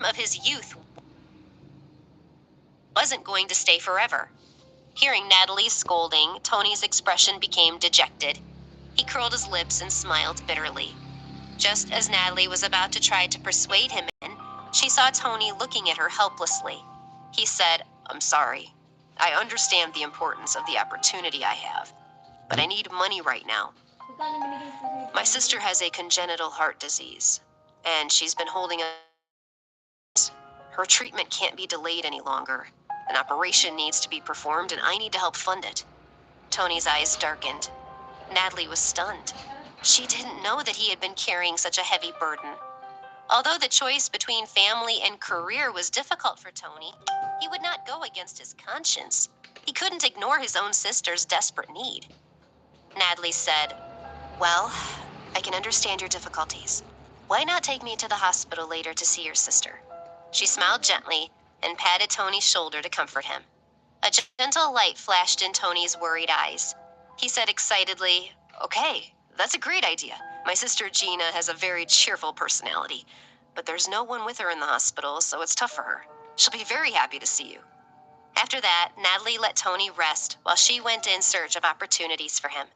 of his youth wasn't going to stay forever. Hearing Natalie's scolding, Tony's expression became dejected. He curled his lips and smiled bitterly. Just as Natalie was about to try to persuade him in, she saw Tony looking at her helplessly. He said, "I'm sorry. I understand the importance of the opportunity I have, but I need money right now. My sister has a congenital heart disease, and she's been holding a... Her treatment can't be delayed any longer. An operation needs to be performed, and I need to help fund it." Tony's eyes darkened. Natalie was stunned. She didn't know that he had been carrying such a heavy burden. Although the choice between family and career was difficult for Tony, he would not go against his conscience. He couldn't ignore his own sister's desperate need. Natalie said, "Well, I can understand your difficulties. Why not take me to the hospital later to see your sister?" She smiled gently and patted Tony's shoulder to comfort him. A gentle light flashed in Tony's worried eyes. He said excitedly, "Okay, that's a great idea. My sister Gina has a very cheerful personality, but there's no one with her in the hospital, so it's tough for her. She'll be very happy to see you." After that, Natalie let Tony rest while she went in search of opportunities for him.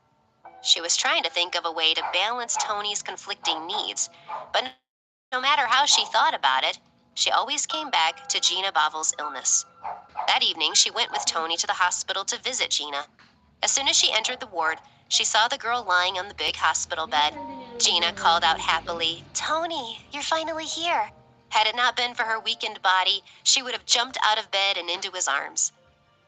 She was trying to think of a way to balance Tony's conflicting needs, but no matter how she thought about it, she always came back to Gina Bavel's illness. That evening, she went with Tony to the hospital to visit Gina. As soon as she entered the ward, she saw the girl lying on the big hospital bed. Gina called out happily, "Tony, you're finally here." Had it not been for her weakened body, she would have jumped out of bed and into his arms.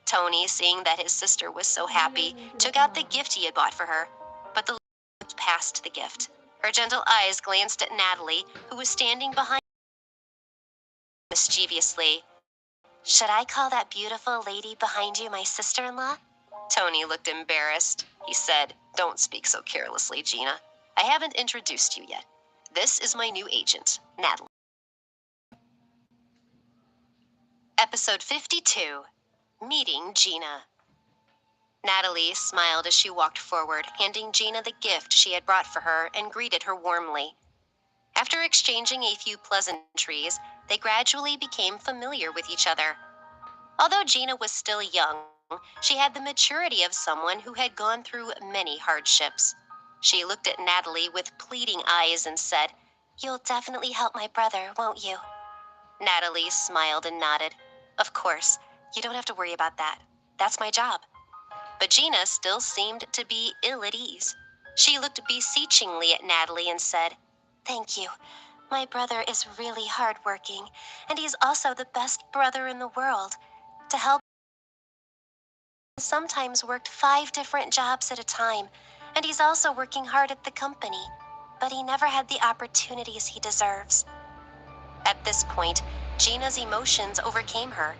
Tony, seeing that his sister was so happy, took out the gift he had bought for her, but the lady looked past the gift. Her gentle eyes glanced at Natalie, who was standing behind her mischievously. "Should I call that beautiful lady behind you my sister-in-law?" Tony looked embarrassed. He said, "Don't speak so carelessly, Gina. I haven't introduced you yet. This is my new agent, Natalie." Episode 52, Meeting Gina. Natalie smiled as she walked forward, handing Gina the gift she had brought for her and greeted her warmly. After exchanging a few pleasantries, they gradually became familiar with each other. Although Gina was still young, she had the maturity of someone who had gone through many hardships. She looked at Natalie with pleading eyes and said, "You'll definitely help my brother, won't you?" Natalie smiled and nodded. "Of course, you don't have to worry about that. That's my job." But Gina still seemed to be ill at ease. She looked beseechingly at Natalie and said, "Thank you. My brother is really hardworking, and he's also the best brother in the world. To help, he sometimes worked 5 different jobs at a time, and he's also working hard at the company, but he never had the opportunities he deserves." At this point, Gina's emotions overcame her.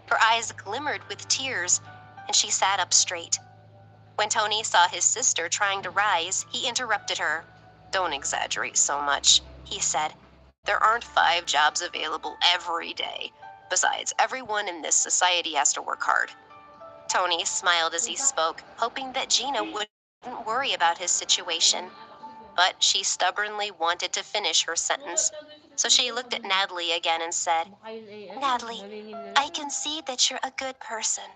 Her eyes glimmered with tears, and she sat up straight. When Tony saw his sister trying to rise, he interrupted her. "Don't exaggerate so much," he said. "There aren't 5 jobs available every day. Besides, everyone in this society has to work hard." Tony smiled as he spoke, hoping that Gina wouldn't worry about his situation. But she stubbornly wanted to finish her sentence, so she looked at Natalie again and said, "Natalie, I can see that you're a good person,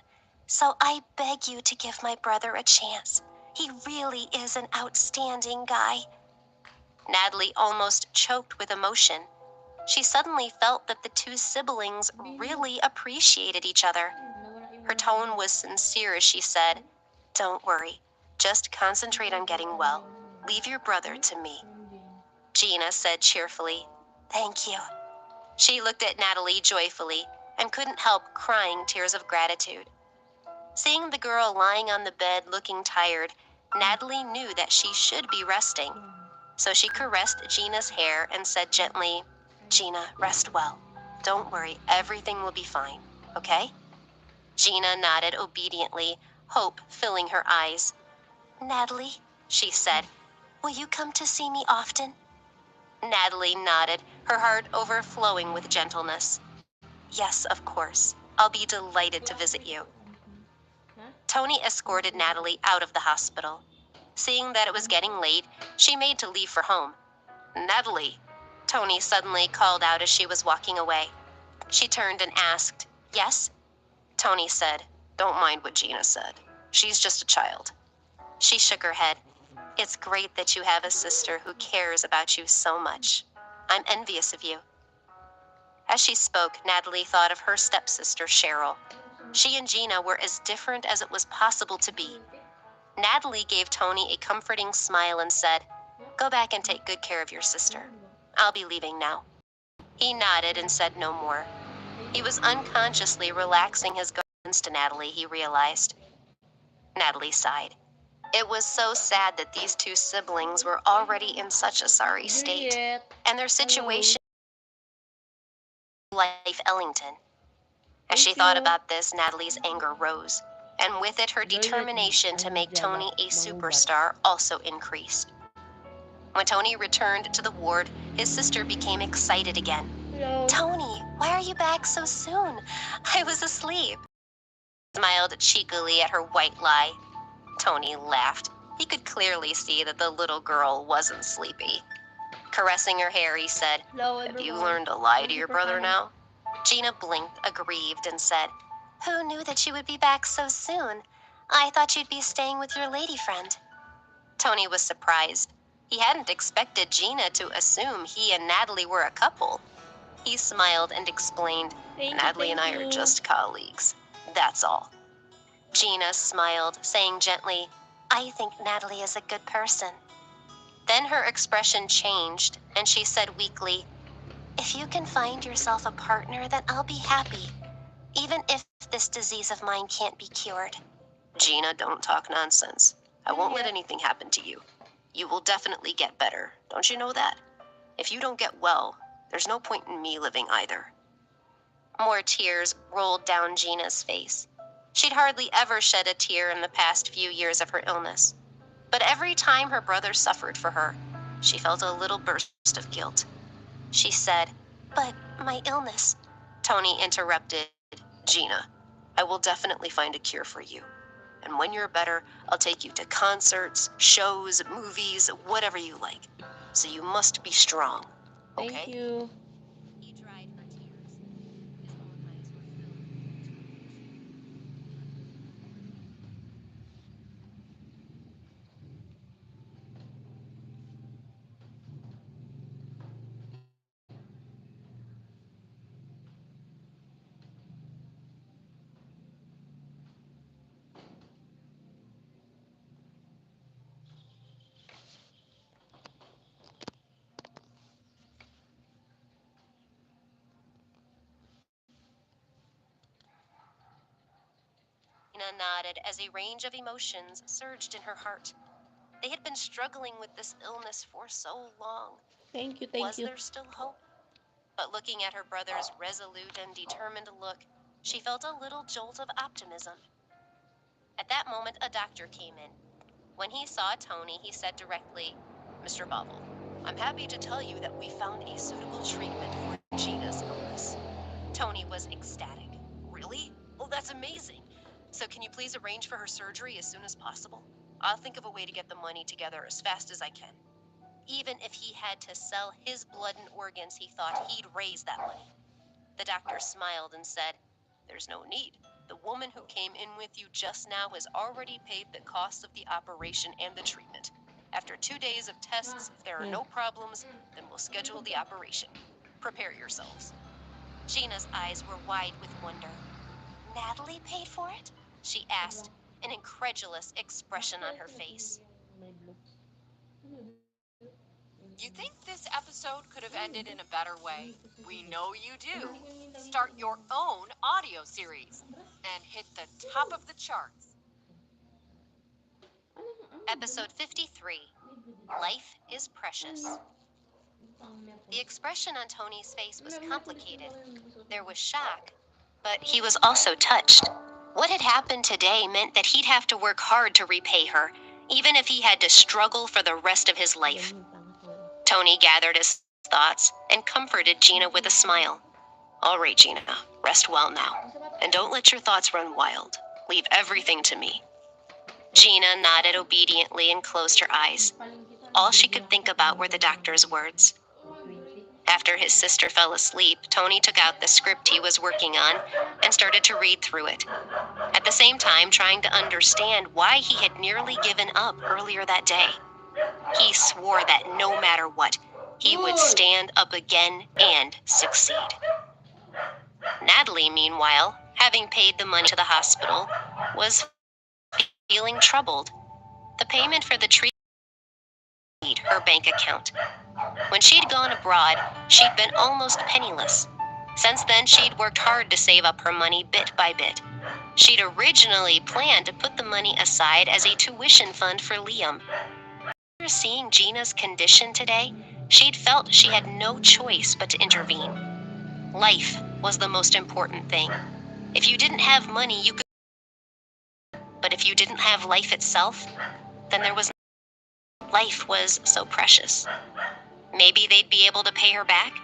so I beg you to give my brother a chance. He really is an outstanding guy." Natalie almost choked with emotion. She suddenly felt that the two siblings really appreciated each other. Her tone was sincere as she said, "Don't worry. Just concentrate on getting well. Leave your brother to me." Gina said cheerfully, "Thank you." She looked at Natalie joyfully and couldn't help crying tears of gratitude. Seeing the girl lying on the bed looking tired, Natalie knew that she should be resting. So she caressed Gina's hair and said gently, "Gina, rest well. Don't worry, everything will be fine, okay?" Gina nodded obediently, hope filling her eyes. "Natalie," she said, "will you come to see me often?" Natalie nodded, her heart overflowing with gentleness. "Yes, of course. I'll be delighted to visit you." Tony escorted Natalie out of the hospital. Seeing that it was getting late, she made to leave for home. "Natalie," Tony suddenly called out as she was walking away. She turned and asked, "Yes?" Tony said, "Don't mind what Gina said. She's just a child." She shook her head. "It's great that you have a sister who cares about you so much. I'm envious of you." As she spoke, Natalie thought of her stepsister, Cheryl. She and Gina were as different as it was possible to be. Natalie gave Tony a comforting smile and said, "Go back and take good care of your sister. I'll be leaving now." He nodded and said no more. He was unconsciously relaxing his guards to Natalie, he realized. Natalie sighed. It was so sad that these two siblings were already in such a sorry state, and their situation life Ellington. As she thought about this, Natalie's anger rose, and with it her determination to make Tony a superstar also increased. When Tony returned to the ward, his sister became excited again. Hello. "Tony, why are you back so soon? I was asleep." He smiled cheekily at her white lie. Tony laughed. He could clearly see that the little girl wasn't sleepy. Caressing her hair, he said, Hello, "Have you everyone. learned to lie to Thank you your for brother coming. now?" Gina blinked, aggrieved, and said, "Who knew that you would be back so soon? I thought you'd be staying with your lady friend." Tony was surprised. He hadn't expected Gina to assume he and Natalie were a couple. He smiled and explained, "Natalie and I are just colleagues. That's all." Gina smiled, saying gently, "I think Natalie is a good person." Then her expression changed, and she said weakly, "If you can find yourself a partner, then I'll be happy, even if this disease of mine can't be cured." "Gina, don't talk nonsense. I won't let anything happen to you. You will definitely get better. Don't you know that? If you don't get well, there's no point in me living either." More tears rolled down Gina's face. She'd hardly ever shed a tear in the past few years of her illness. But every time her brother suffered for her, she felt a little burst of guilt. She said, "But my illness—" Tony interrupted. "Gina, I will definitely find a cure for you. And when you're better, I'll take you to concerts, shows, movies, whatever you like. So you must be strong, okay?" Thank you. He dried her tears. His own eyes were filled. Gina nodded as a range of emotions surged in her heart. They had been struggling with this illness for so long. Thank you. Thank Was you. there still hope? But looking at her brother's resolute and determined look, she felt a little jolt of optimism. At that moment, a doctor came in. When he saw Tony, he said directly, "Mr. Bobble, I'm happy to tell you that we found a suitable treatment for Gina's illness." Tony was ecstatic. "Really? Oh, that's amazing. So can you please arrange for her surgery as soon as possible? I'll think of a way to get the money together as fast as I can." Even if he had to sell his blood and organs, he thought he'd raise that money. The doctor smiled and said, "There's no need. The woman who came in with you just now has already paid the costs of the operation and the treatment. After 2 days of tests, if there are no problems, then we'll schedule the operation. Prepare yourselves." Gina's eyes were wide with wonder. "Natalie paid for it?" she asked, an incredulous expression on her face. You think this episode could have ended in a better way? We know you do. Start your own audio series and hit the top of the charts. Episode 53, Life is Precious. The expression on Tony's face was complicated. There was shock, but he was also touched. What had happened today meant that he'd have to work hard to repay her, even if he had to struggle for the rest of his life. Tony gathered his thoughts and comforted Gina with a smile. "All right, Gina, rest well now. And don't let your thoughts run wild. Leave everything to me." Gina nodded obediently and closed her eyes. All she could think about were the doctor's words. After his sister fell asleep, Tony took out the script he was working on and started to read through it, at the same time trying to understand why he had nearly given up earlier that day. He swore that no matter what, he would stand up again and succeed. Natalie, meanwhile, having paid the money to the hospital, was feeling troubled. The payment for the treatment her bank account. When she'd gone abroad, she'd been almost penniless. Since then, she'd worked hard to save up her money bit by bit. She'd originally planned to put the money aside as a tuition fund for Liam. After seeing Gina's condition today, she'd felt she had no choice but to intervene. Life was the most important thing. If you didn't have money, you could. But if you didn't have life itself, then there was. Life was so precious. Maybe they'd be able to pay her back?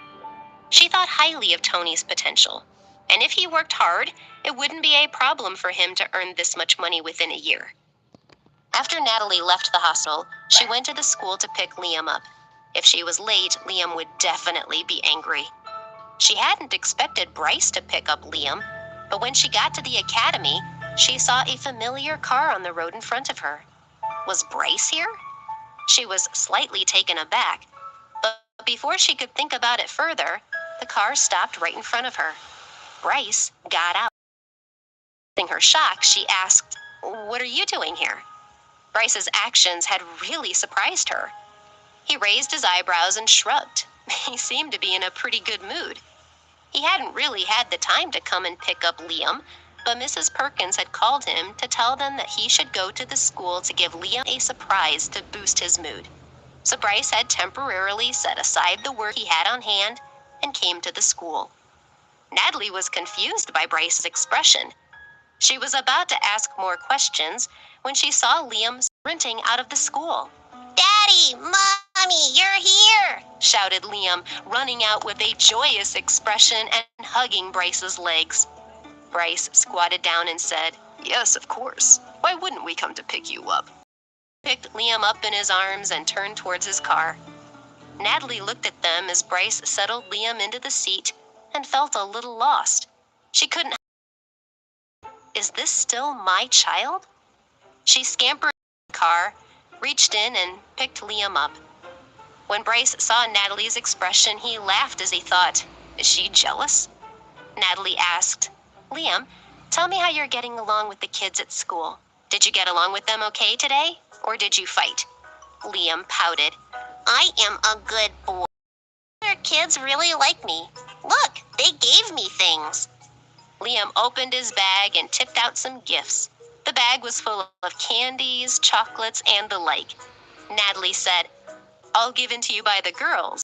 She thought highly of Tony's potential, and if he worked hard, it wouldn't be a problem for him to earn this much money within a year. After Natalie left the hospital, she went to the school to pick Liam up. If she was late, Liam would definitely be angry. She hadn't expected Bryce to pick up Liam, but when she got to the academy, she saw a familiar car on the road in front of her. Was Bryce here? She was slightly taken aback, but before she could think about it further, the car stopped right in front of her. Bryce got out. In her shock, she asked, "What are you doing here?" Bryce's actions had really surprised her. He raised his eyebrows and shrugged. He seemed to be in a pretty good mood. He hadn't really had the time to come and pick up Liam, but Mrs. Perkins had called him to tell them that he should go to the school to give Liam a surprise to boost his mood. So Bryce had temporarily set aside the work he had on hand and came to the school. Natalie was confused by Bryce's expression. She was about to ask more questions when she saw Liam sprinting out of the school. "Daddy! Mommy, you're here!" shouted Liam, running out with a joyous expression and hugging Bryce's legs. Bryce squatted down and said, "Yes, of course. Why wouldn't we come to pick you up?" He picked Liam up in his arms and turned towards his car. Natalie looked at them as Bryce settled Liam into the seat and felt a little lost. She couldn't. Is this still my child? She scampered to the car, reached in, and picked Liam up. When Bryce saw Natalie's expression, he laughed as he thought, "Is she jealous?" Natalie asked, "Liam, tell me how you're getting along with the kids at school. Did you get along with them okay today, or did you fight?" Liam pouted. "I am a good boy. Their kids really like me. Look, they gave me things." Liam opened his bag and tipped out some gifts. The bag was full of candies, chocolates, and the like. Natalie said, "All given to you by the girls."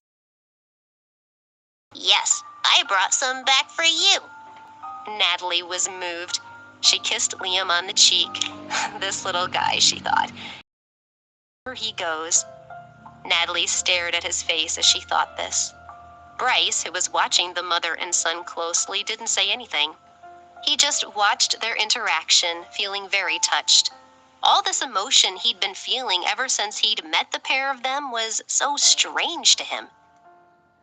"Yes, I brought some back for you." Natalie was moved. She kissed Liam on the cheek. This little guy, she thought. Here he goes. Natalie stared at his face as she thought this. Bryce, who was watching the mother and son closely, didn't say anything. He just watched their interaction, feeling very touched. All this emotion he'd been feeling ever since he'd met the pair of them was so strange to him.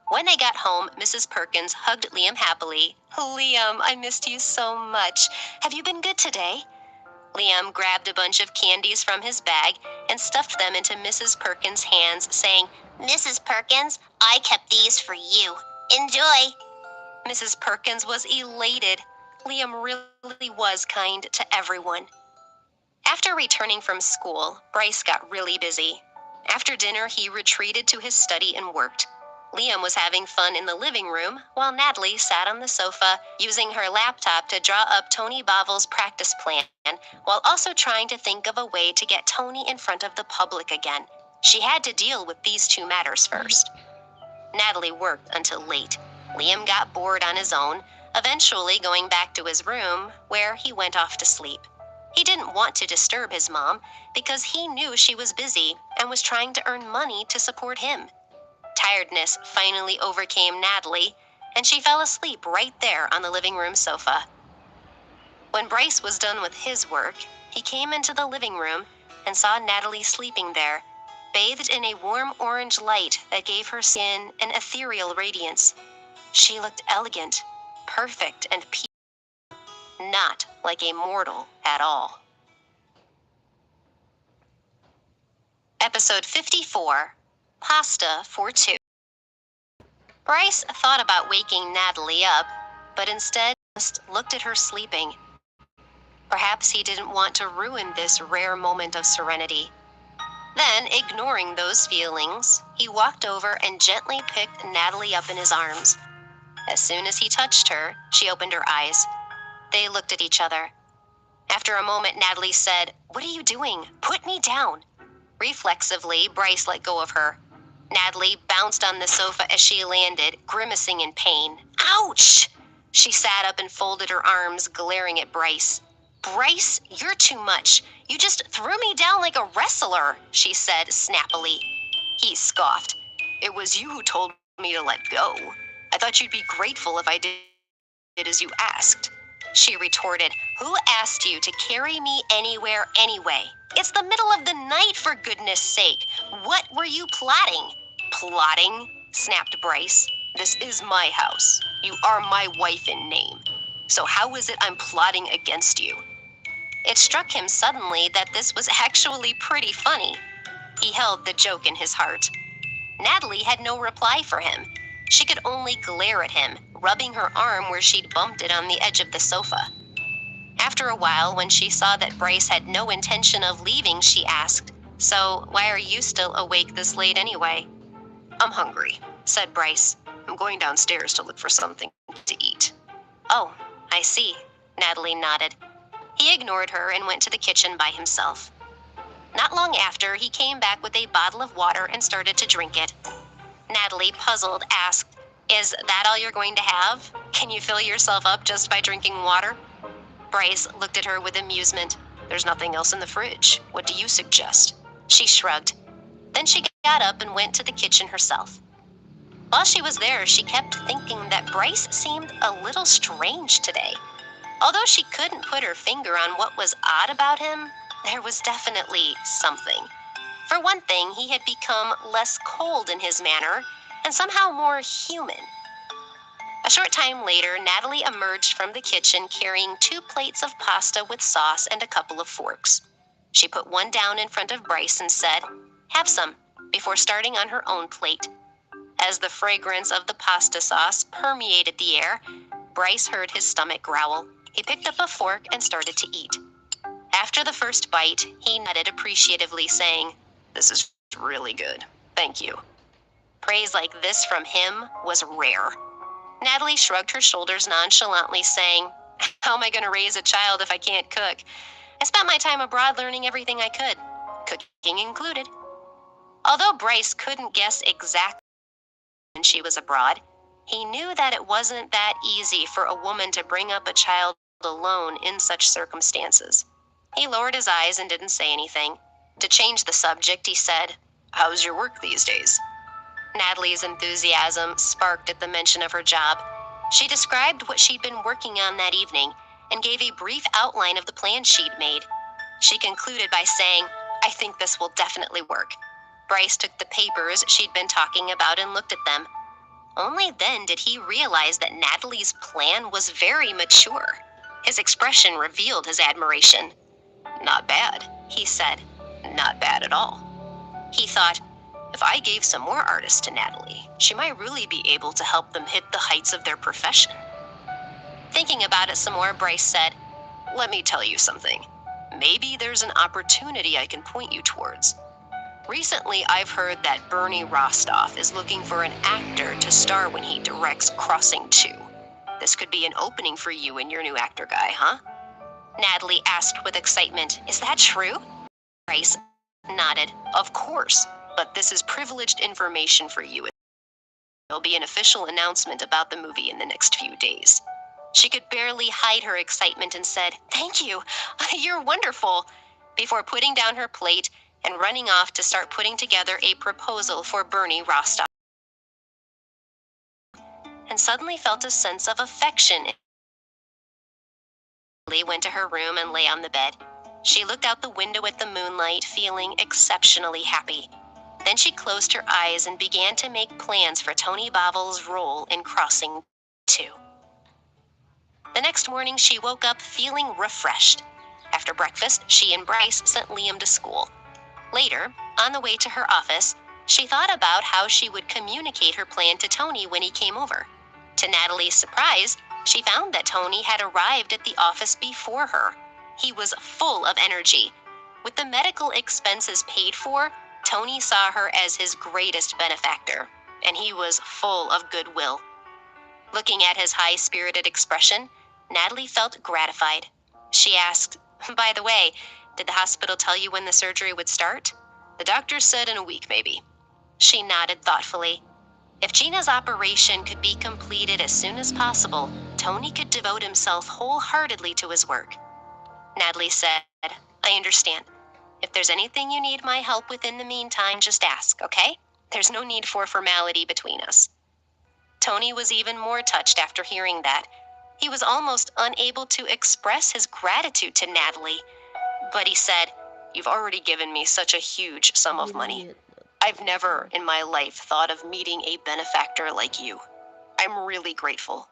When they got home, Mrs. Perkins hugged Liam happily. "Liam, I missed you so much. Have you been good today?" Liam grabbed a bunch of candies from his bag and stuffed them into Mrs. Perkins' hands, saying, "Mrs. Perkins, I kept these for you. Enjoy." Mrs. Perkins was elated. Liam really was kind to everyone. After returning from school, Bryce got really busy. After dinner, he retreated to his study and worked. Liam was having fun in the living room, while Natalie sat on the sofa using her laptop to draw up Tony Bovel's practice plan, while also trying to think of a way to get Tony in front of the public again. She had to deal with these two matters first. Natalie worked until late. Liam got bored on his own, eventually going back to his room, where he went off to sleep. He didn't want to disturb his mom because he knew she was busy and was trying to earn money to support him. Tiredness finally overcame Natalie, and she fell asleep right there on the living room sofa. When Bryce was done with his work, he came into the living room and saw Natalie sleeping there, bathed in a warm orange light that gave her skin an ethereal radiance. She looked elegant, perfect, and peaceful, not like a mortal at all. Episode 54, Pasta for Two. Bryce thought about waking Natalie up, but instead just looked at her sleeping. Perhaps he didn't want to ruin this rare moment of serenity. Then, ignoring those feelings, he walked over and gently picked Natalie up in his arms. As soon as he touched her, she opened her eyes. They looked at each other. After a moment, Natalie said, "What are you doing? Put me down." Reflexively, Bryce let go of her. Natalie bounced on the sofa as she landed, grimacing in pain. "Ouch!" She sat up and folded her arms, glaring at Bryce. "Bryce, you're too much. You just threw me down like a wrestler," she said snappily. He scoffed. "It was you who told me to let go. I thought you'd be grateful if I did as you asked." She retorted, "Who asked you to carry me anywhere anyway? It's the middle of the night, for goodness sake. What were you plotting?" "Plotting?" snapped Bryce. "This is my house. You are my wife in name. So how is it I'm plotting against you?" It struck him suddenly that this was actually pretty funny. He held the joke in his heart. Natalie had no reply for him. She could only glare at him, rubbing her arm where she'd bumped it on the edge of the sofa. After a while, when she saw that Bryce had no intention of leaving, she asked, "So why are you still awake this late anyway?" "I'm hungry," said Bryce. "I'm going downstairs to look for something to eat." "Oh, I see," Natalie nodded. He ignored her and went to the kitchen by himself. Not long after, he came back with a bottle of water and started to drink it. Natalie, puzzled, asked, "Is that all you're going to have? Can you fill yourself up just by drinking water?" Bryce looked at her with amusement. "There's nothing else in the fridge. What do you suggest?" She shrugged. Then she got up and went to the kitchen herself. While she was there, she kept thinking that Bryce seemed a little strange today. Although she couldn't put her finger on what was odd about him, there was definitely something. For one thing, he had become less cold in his manner and somehow more human. A short time later, Natalie emerged from the kitchen carrying 2 plates of pasta with sauce and a couple of forks. She put one down in front of Bryce and said, "Have some," before starting on her own plate. As the fragrance of the pasta sauce permeated the air, Bryce heard his stomach growl. He picked up a fork and started to eat. After the first bite, he nodded appreciatively, saying, "This is really good. Thank you." Praise like this from him was rare. Natalie shrugged her shoulders nonchalantly, saying, "How am I going to raise a child if I can't cook? I spent my time abroad learning everything I could, cooking included." Although Bryce couldn't guess exactly when she was abroad, he knew that it wasn't that easy for a woman to bring up a child alone in such circumstances. He lowered his eyes and didn't say anything. To change the subject, he said, "How's your work these days?" Natalie's enthusiasm sparked at the mention of her job. She described what she'd been working on that evening and gave a brief outline of the plan she'd made. She concluded by saying, "I think this will definitely work." Bryce took the papers she'd been talking about and looked at them. Only then did he realize that Natalie's plan was very mature. His expression revealed his admiration. "Not bad," he said. "Not bad at all." He thought, if I gave some more artists to Natalie, she might really be able to help them hit the heights of their profession. Thinking about it some more, Bryce said, "Let me tell you something. Maybe there's an opportunity I can point you towards. Recently, I've heard that Bernie Rostov is looking for an actor to star when he directs Crossing 2. This could be an opening for you and your new actor guy, huh?" Natalie asked with excitement, "Is that true?" Bryce nodded. "Of course, but this is privileged information for you. There'll be an official announcement about the movie in the next few days." She could barely hide her excitement and said, "Thank you. You're wonderful," before putting down her plate and running off to start putting together a proposal for Bernie Rostov. And suddenly felt a sense of affection. Lee went to her room and lay on the bed. She looked out the window at the moonlight, feeling exceptionally happy. Then she closed her eyes and began to make plans for Tony Bavel's role in Crossing 2. The next morning, she woke up feeling refreshed. After breakfast, she and Bryce sent Liam to school. Later, on the way to her office, she thought about how she would communicate her plan to Tony when he came over. To Natalie's surprise, she found that Tony had arrived at the office before her. He was full of energy. With the medical expenses paid for, Tony saw her as his greatest benefactor, and he was full of goodwill. Looking at his high-spirited expression, Natalie felt gratified. She asked, "By the way, did the hospital tell you when the surgery would start?" "The doctor said in a week, maybe." She nodded thoughtfully. If Gina's operation could be completed as soon as possible, Tony could devote himself wholeheartedly to his work. Natalie said, "I understand. If there's anything you need my help with in the meantime, just ask, okay? There's no need for formality between us." Tony was even more touched after hearing that. He was almost unable to express his gratitude to Natalie. But he said, "You've already given me such a huge sum of money. I've never in my life thought of meeting a benefactor like you. I'm really grateful.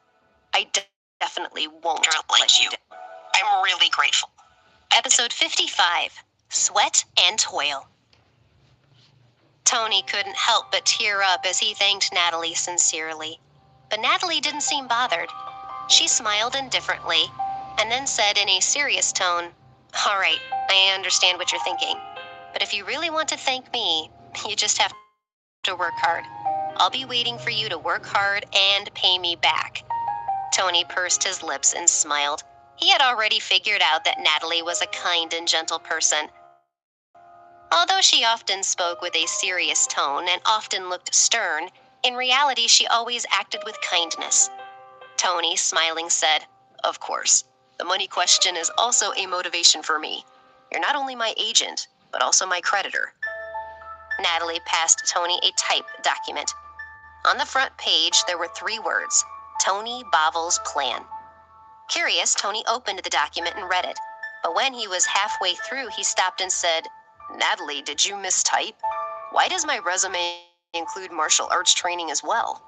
I definitely won't let you down. I'm really grateful." Episode 55, Sweat and Toil. Tony couldn't help but tear up as he thanked Natalie sincerely. But Natalie didn't seem bothered. She smiled indifferently and then said in a serious tone, "All right, I understand what you're thinking. But if you really want to thank me, you just have to work hard. I'll be waiting for you to work hard and pay me back." Tony pursed his lips and smiled. He had already figured out that Natalie was a kind and gentle person. Although she often spoke with a serious tone and often looked stern, in reality she always acted with kindness. Tony, smiling, said, "Of course. The money question is also a motivation for me. You're not only my agent, but also my creditor." Natalie passed Tony a typed document. On the front page, there were 3 words, Tony Bavel's plan. Curious, Tony opened the document and read it. But when he was halfway through, he stopped and said, "Natalie, did you mistype? Why does my resume include martial arts training as well?"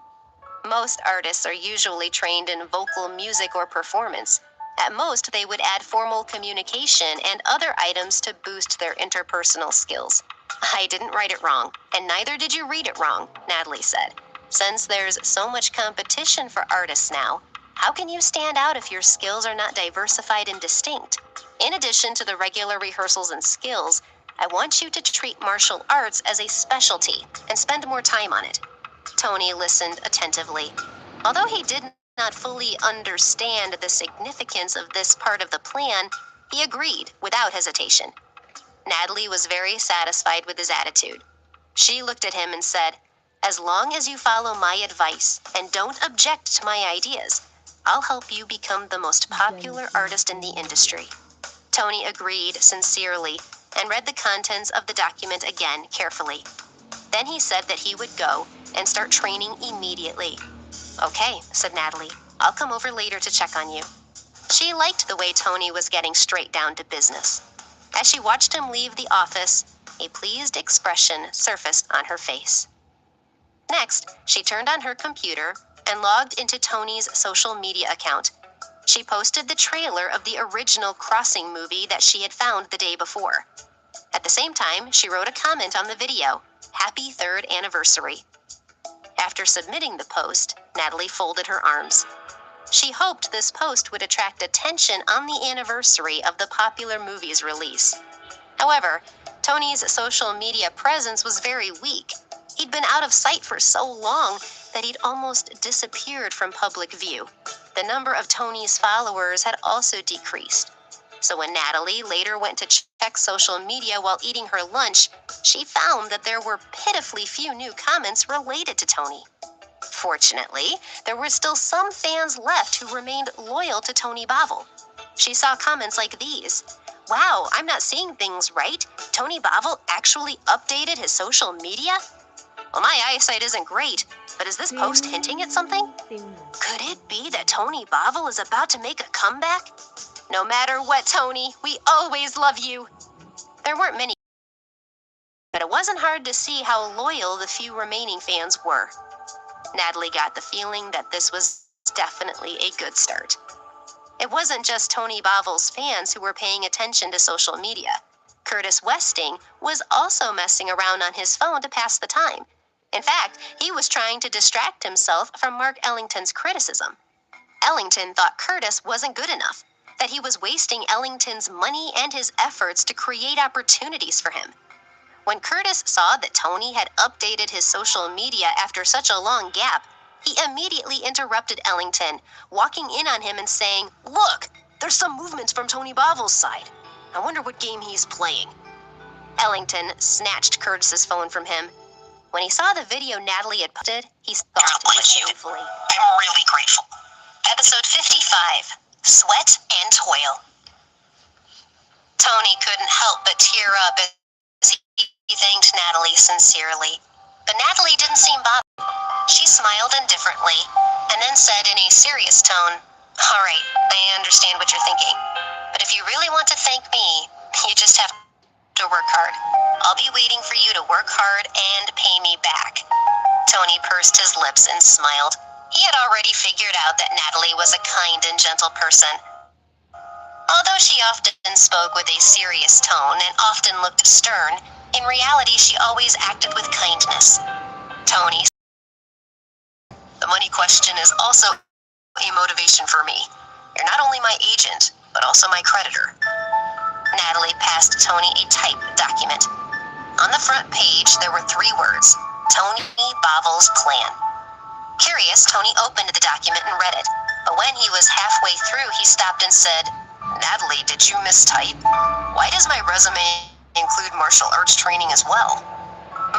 Most artists are usually trained in vocal music or performance. At most, they would add formal communication and other items to boost their interpersonal skills. "I didn't write it wrong, and neither did you read it wrong," Natalie said. "Since there's so much competition for artists now, how can you stand out if your skills are not diversified and distinct? In addition to the regular rehearsals and skills, I want you to treat martial arts as a specialty and spend more time on it." Tony listened attentively. Although he did not fully understand the significance of this part of the plan, he agreed without hesitation. Natalie was very satisfied with his attitude. She looked at him and said, "As long as you follow my advice and don't object to my ideas, I'll help you become the most popular artist in the industry." Tony agreed sincerely and read the contents of the document again carefully. Then he said that he would go and start training immediately. "Okay," said Natalie. "I'll come over later to check on you." She liked the way Tony was getting straight down to business. As she watched him leave the office, a pleased expression surfaced on her face. Next, she turned on her computer and logged into Tony's social media account. She posted the trailer of the original Crossing movie that she had found the day before. At the same time, she wrote a comment on the video, "Happy 3rd anniversary." After submitting the post, Natalie folded her arms. She hoped this post would attract attention on the anniversary of the popular movie's release. However, Tony's social media presence was very weak. He'd been out of sight for so long that he'd almost disappeared from public view. The number of Tony's followers had also decreased. So when Natalie later went to check social media while eating her lunch, she found that there were pitifully few new comments related to Tony. Fortunately, there were still some fans left who remained loyal to Tony Bavel. She saw comments like these. "Wow, I'm not seeing things right. Tony Bavel actually updated his social media? Well, my eyesight isn't great, but is this post hinting at something? Could it be that Tony Bavel is about to make a comeback? No matter what, Tony, we always love you." There weren't many but it wasn't hard to see how loyal the few remaining fans were. Natalie got the feeling that this was definitely a good start. It wasn't just Tony Bavil's fans who were paying attention to social media. Curtis Westing was also messing around on his phone to pass the time. In fact, he was trying to distract himself from Mark Ellington's criticism. Ellington thought Curtis wasn't good enough, that he was wasting Ellington's money and his efforts to create opportunities for him. When Curtis saw that Tony had updated his social media after such a long gap, he immediately interrupted Ellington, walking in on him and saying, "Look, there's some movements from Tony Bavil's side. I wonder what game he's playing." Ellington snatched Curtis's phone from him. When he saw the video Natalie had posted, he thought disdainfully, "I'm really grateful." Episode 55, Sweat and Toil. Tony couldn't help but tear up as he thanked Natalie sincerely. But Natalie didn't seem bothered. She smiled indifferently and then said in a serious tone, "All right, I understand what you're thinking. But if you really want to thank me, you just have to work hard. I'll be waiting for you to work hard and pay me back." Tony pursed his lips and smiled. He had already figured out that Natalie was a kind and gentle person. Although she often spoke with a serious tone and often looked stern, in reality she always acted with kindness. Tony, "The money question is also a motivation for me. You're not only my agent, but also my creditor." Natalie passed Tony a typed document. On the front page, there were 3 words: Tony Bavil's plan. Curious, Tony opened the document and read it. But when he was halfway through, he stopped and said, "Natalie, did you mistype? Why does my resume include martial arts training as well?"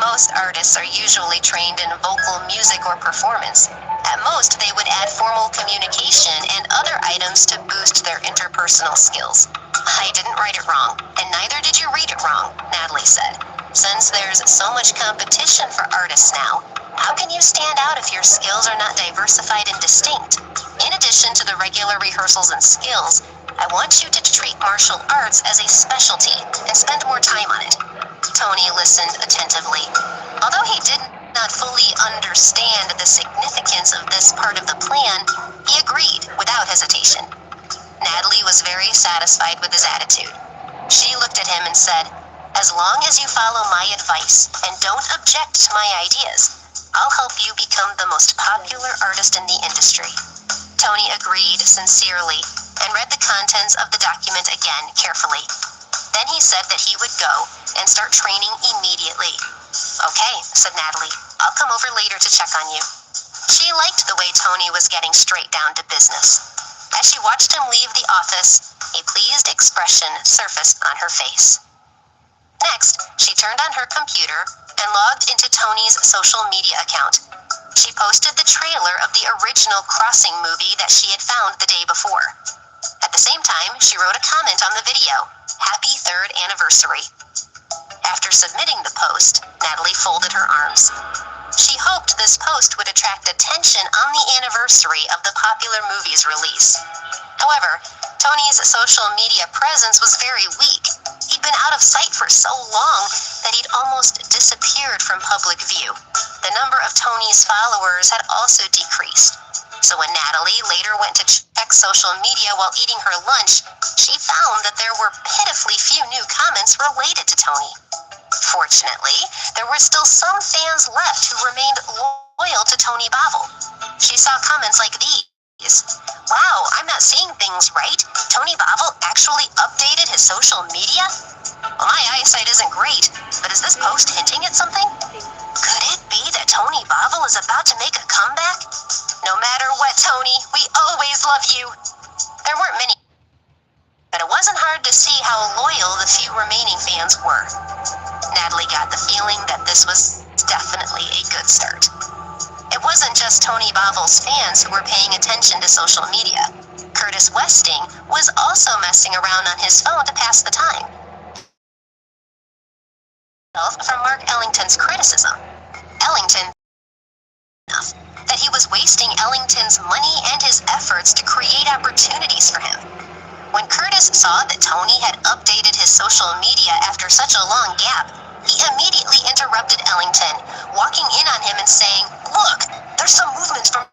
Most artists are usually trained in vocal music or performance. At most, they would add formal communication and other items to boost their interpersonal skills. "I didn't write it wrong, and neither did you read it wrong," Natalie said. "Since there's so much competition for artists now, how can you stand out if your skills are not diversified and distinct? In addition to the regular rehearsals and skills, I want you to treat martial arts as a specialty and spend more time on it." Tony listened attentively. Although he did not fully understand the significance of this part of the plan, he agreed without hesitation. Natalie was very satisfied with his attitude. She looked at him and said, "As long as you follow my advice and don't object to my ideas, I'll help you become the most popular artist in the industry." Tony agreed sincerely and read the contents of the document again carefully. Then he said that he would go and start training immediately. "Okay," said Natalie. "I'll come over later to check on you." She liked the way Tony was getting straight down to business. As she watched him leave the office, a pleased expression surfaced on her face. Next, she turned on her computer and logged into Tony's social media account. She posted the trailer of the original Crossing movie that she had found the day before. At the same time, she wrote a comment on the video, "Happy 3rd anniversary." After submitting the post, Natalie folded her arms. She hoped this post would attract attention on the anniversary of the popular movie's release. However, Tony's social media presence was very weak. He'd been out of sight for so long that he'd almost disappeared from public view. The number of Tony's followers had also decreased. So when Natalie later went to check social media while eating her lunch, she found that there were pitifully few new comments related to Tony. Fortunately, there were still some fans left who remained loyal to Tony Bavil. She saw comments like these: "Wow, I'm not seeing things right. Tony Bavil actually updated his social media? Well, my eyesight isn't great, but is this post hinting at something? Could it be that Tony Bavil is about to make a comeback? No matter what, Tony, we always love you." There weren't many, but it wasn't hard to see how loyal the few remaining fans were. Natalie got the feeling that this was definitely a good start. It wasn't just Tony Bavil's fans who were paying attention to social media. Curtis Westing was also messing around on his phone to pass the time. From Mark Ellington's criticism, Ellington that he was wasting Ellington's money and his efforts to create opportunities for him. When Curtis saw that Tony had updated his social media after such a long gap, He immediately interrupted Ellington, walking in on him and saying, "Look, there's some movements from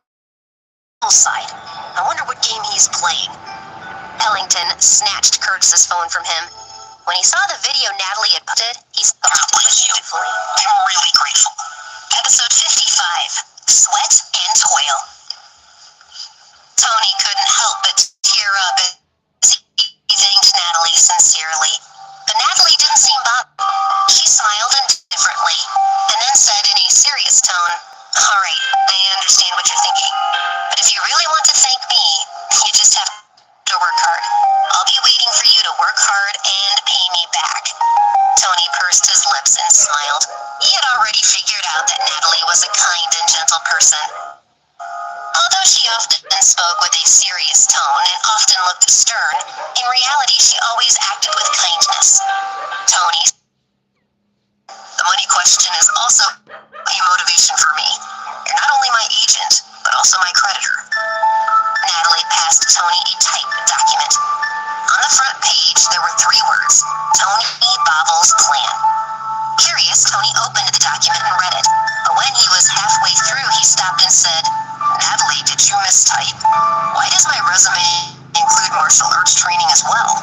Bill's side. I wonder what game he's playing." Ellington snatched Curtis's phone from him. When he saw the video Natalie had posted, he stopped beautifully. I'm really grateful. Episode 55, Sweat and Toil. Tony couldn't help but tear up as he thanked Natalie sincerely. But Natalie didn't seem bothered. She smiled indifferently and then said in a serious tone, "All right, I understand what you're thinking. But if you really want to thank me, you just have to work hard. I'll be waiting for you to work hard and pay me back." Tony pursed his lips and smiled. He had already figured out that Natalie was a kind and gentle person. Although she often spoke with a serious tone and often looked stern, in reality she always acted with kindness. Tony, "The money question is also a motivation for me. You're not only my agent, but also my creditor." Natalie passed Tony a typed document. On the front page, there were 3 words: Tony Bobbles' plan. Curious, Tony opened the document and read it. But when he was halfway through, he stopped and said, "Natalie, did you mistype? Why does my resume include martial arts training as well?"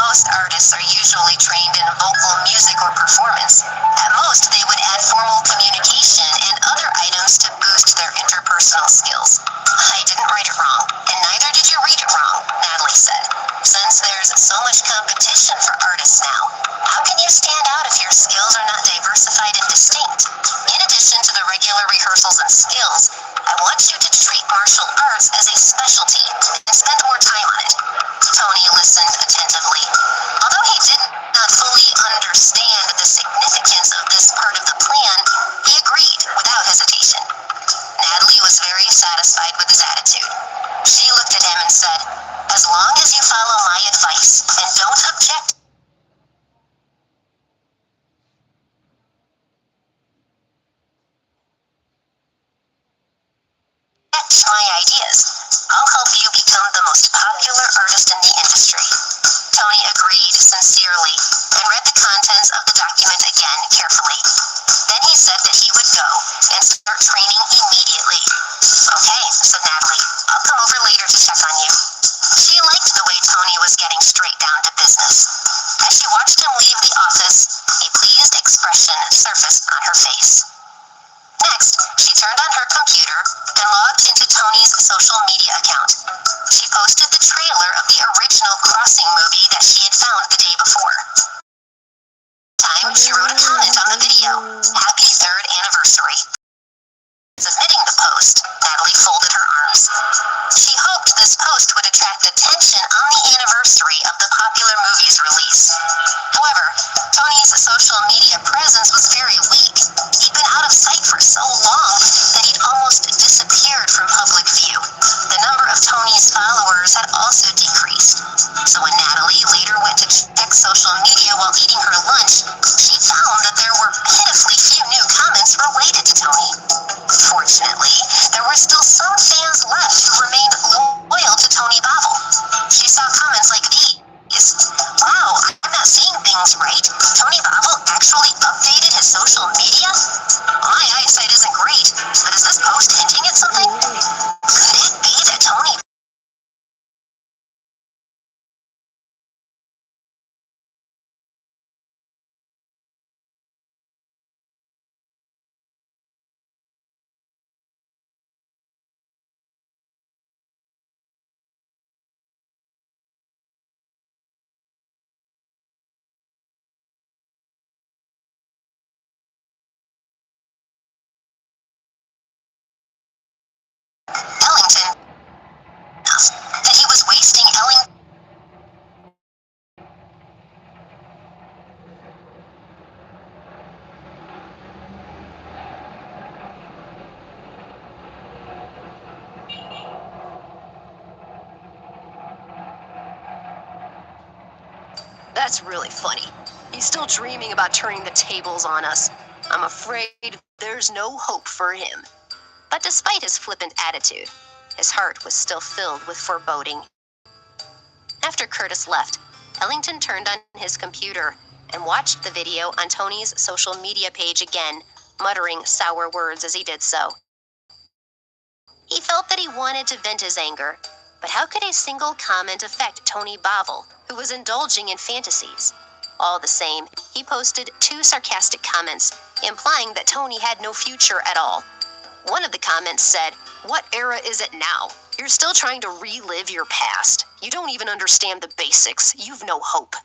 Most artists are usually trained in vocal, music, or performance. At most, they would add formal communication and other items to boost their interpersonal skills. "I didn't write it wrong, and neither did you read it wrong," Natalie said. "Since there's so much competition for artists now, how can you stand out if your skills are not diversified and distinct? In addition to the regular rehearsals and skills, I want you to treat martial arts as a specialty and spend more time on it." Tony listened attentively. Although he did not fully understand the significance of this part of the plan, he agreed without hesitation. Natalie was very satisfied with his attitude. She looked at him and said, "As long as you follow my advice and don't object to my ideas, I'll help you become the most popular artist in the industry." Tony agreed sincerely and read the contents of the document again carefully. Then he said that he would go and start training immediately. "Okay," said Natalie. "I'll come over later to check on you." She liked the way Tony was getting straight down to business. As she watched him leave the office, a pleased expression surfaced on her face. Next, she turned on her computer and logged into Tony's social media account. She posted the trailer of the original Crossing movie that she had found the day before. She wrote a comment on the video, "Happy 3rd anniversary." Submitting the post, Natalie folded her arms. She hoped this post would attract attention on the anniversary of the popular movie's release. However, Tony's social media presence was very weak. He'd been out of sight for so long that he'd almost disappeared from public view. The number of Tony's followers had also decreased. So when Natalie later went to check social media while eating her lunch, she found that there were pitifully few new comments related to Tony. Fortunately, there were still some fans left who remained loyal to Tony Bobble. She saw comments like these. "Wow, I'm not seeing things right. Tony Bobble actually updated his social media? My eyesight isn't great, but is this post hinting at something? Could it be that Tony..." Ellington, that he was wasting Ellington. That's really funny. He's still dreaming about turning the tables on us. I'm afraid there's no hope for him." But despite his flippant attitude, his heart was still filled with foreboding. After Curtis left, Ellington turned on his computer and watched the video on Tony's social media page again, muttering sour words as he did so. He felt that he wanted to vent his anger, but how could a single comment affect Tony Bavel, who was indulging in fantasies? All the same, he posted 2 sarcastic comments, implying that Tony had no future at all. One of the comments said, "What era is it now? You're still trying to relive your past. You don't even understand the basics. You've no hope."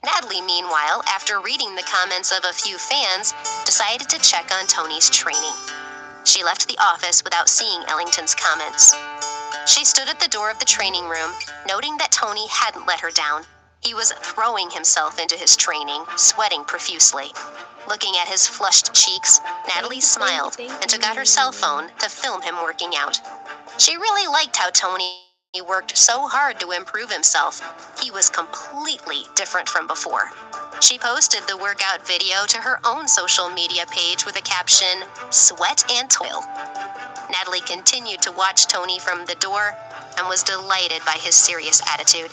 Natalie, meanwhile, after reading the comments of a few fans, decided to check on Tony's training. She left the office without seeing Ellington's comments. She stood at the door of the training room, noting that Tony hadn't let her down. He was throwing himself into his training, sweating profusely. Looking at his flushed cheeks, Natalie smiled and took out her cell phone to film him working out. She really liked how Tony worked so hard to improve himself. He was completely different from before. She posted the workout video to her own social media page with a caption, "Sweat and toil." Natalie continued to watch Tony from the door and was delighted by his serious attitude.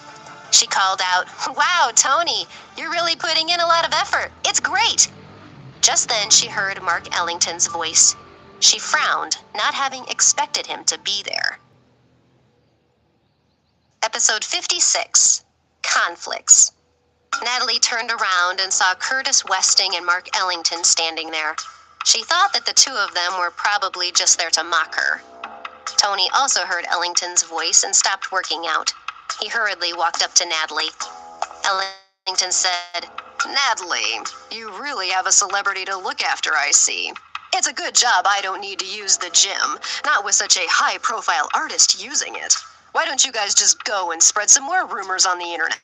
She called out, "Wow, Tony, you're really putting in a lot of effort. It's great." Just then she heard Mark Ellington's voice. She frowned, not having expected him to be there. Episode 56, Conflicts. Natalie turned around and saw Curtis Westing and Mark Ellington standing there. She thought that the 2 of them were probably just there to mock her. Tony also heard Ellington's voice and stopped working out. He hurriedly walked up to Natalie. Ellington said, "Natalie, you really have a celebrity to look after, I see. It's a good job I don't need to use the gym, not with such a high-profile artist using it. Why don't you guys just go and spread some more rumors on the internet?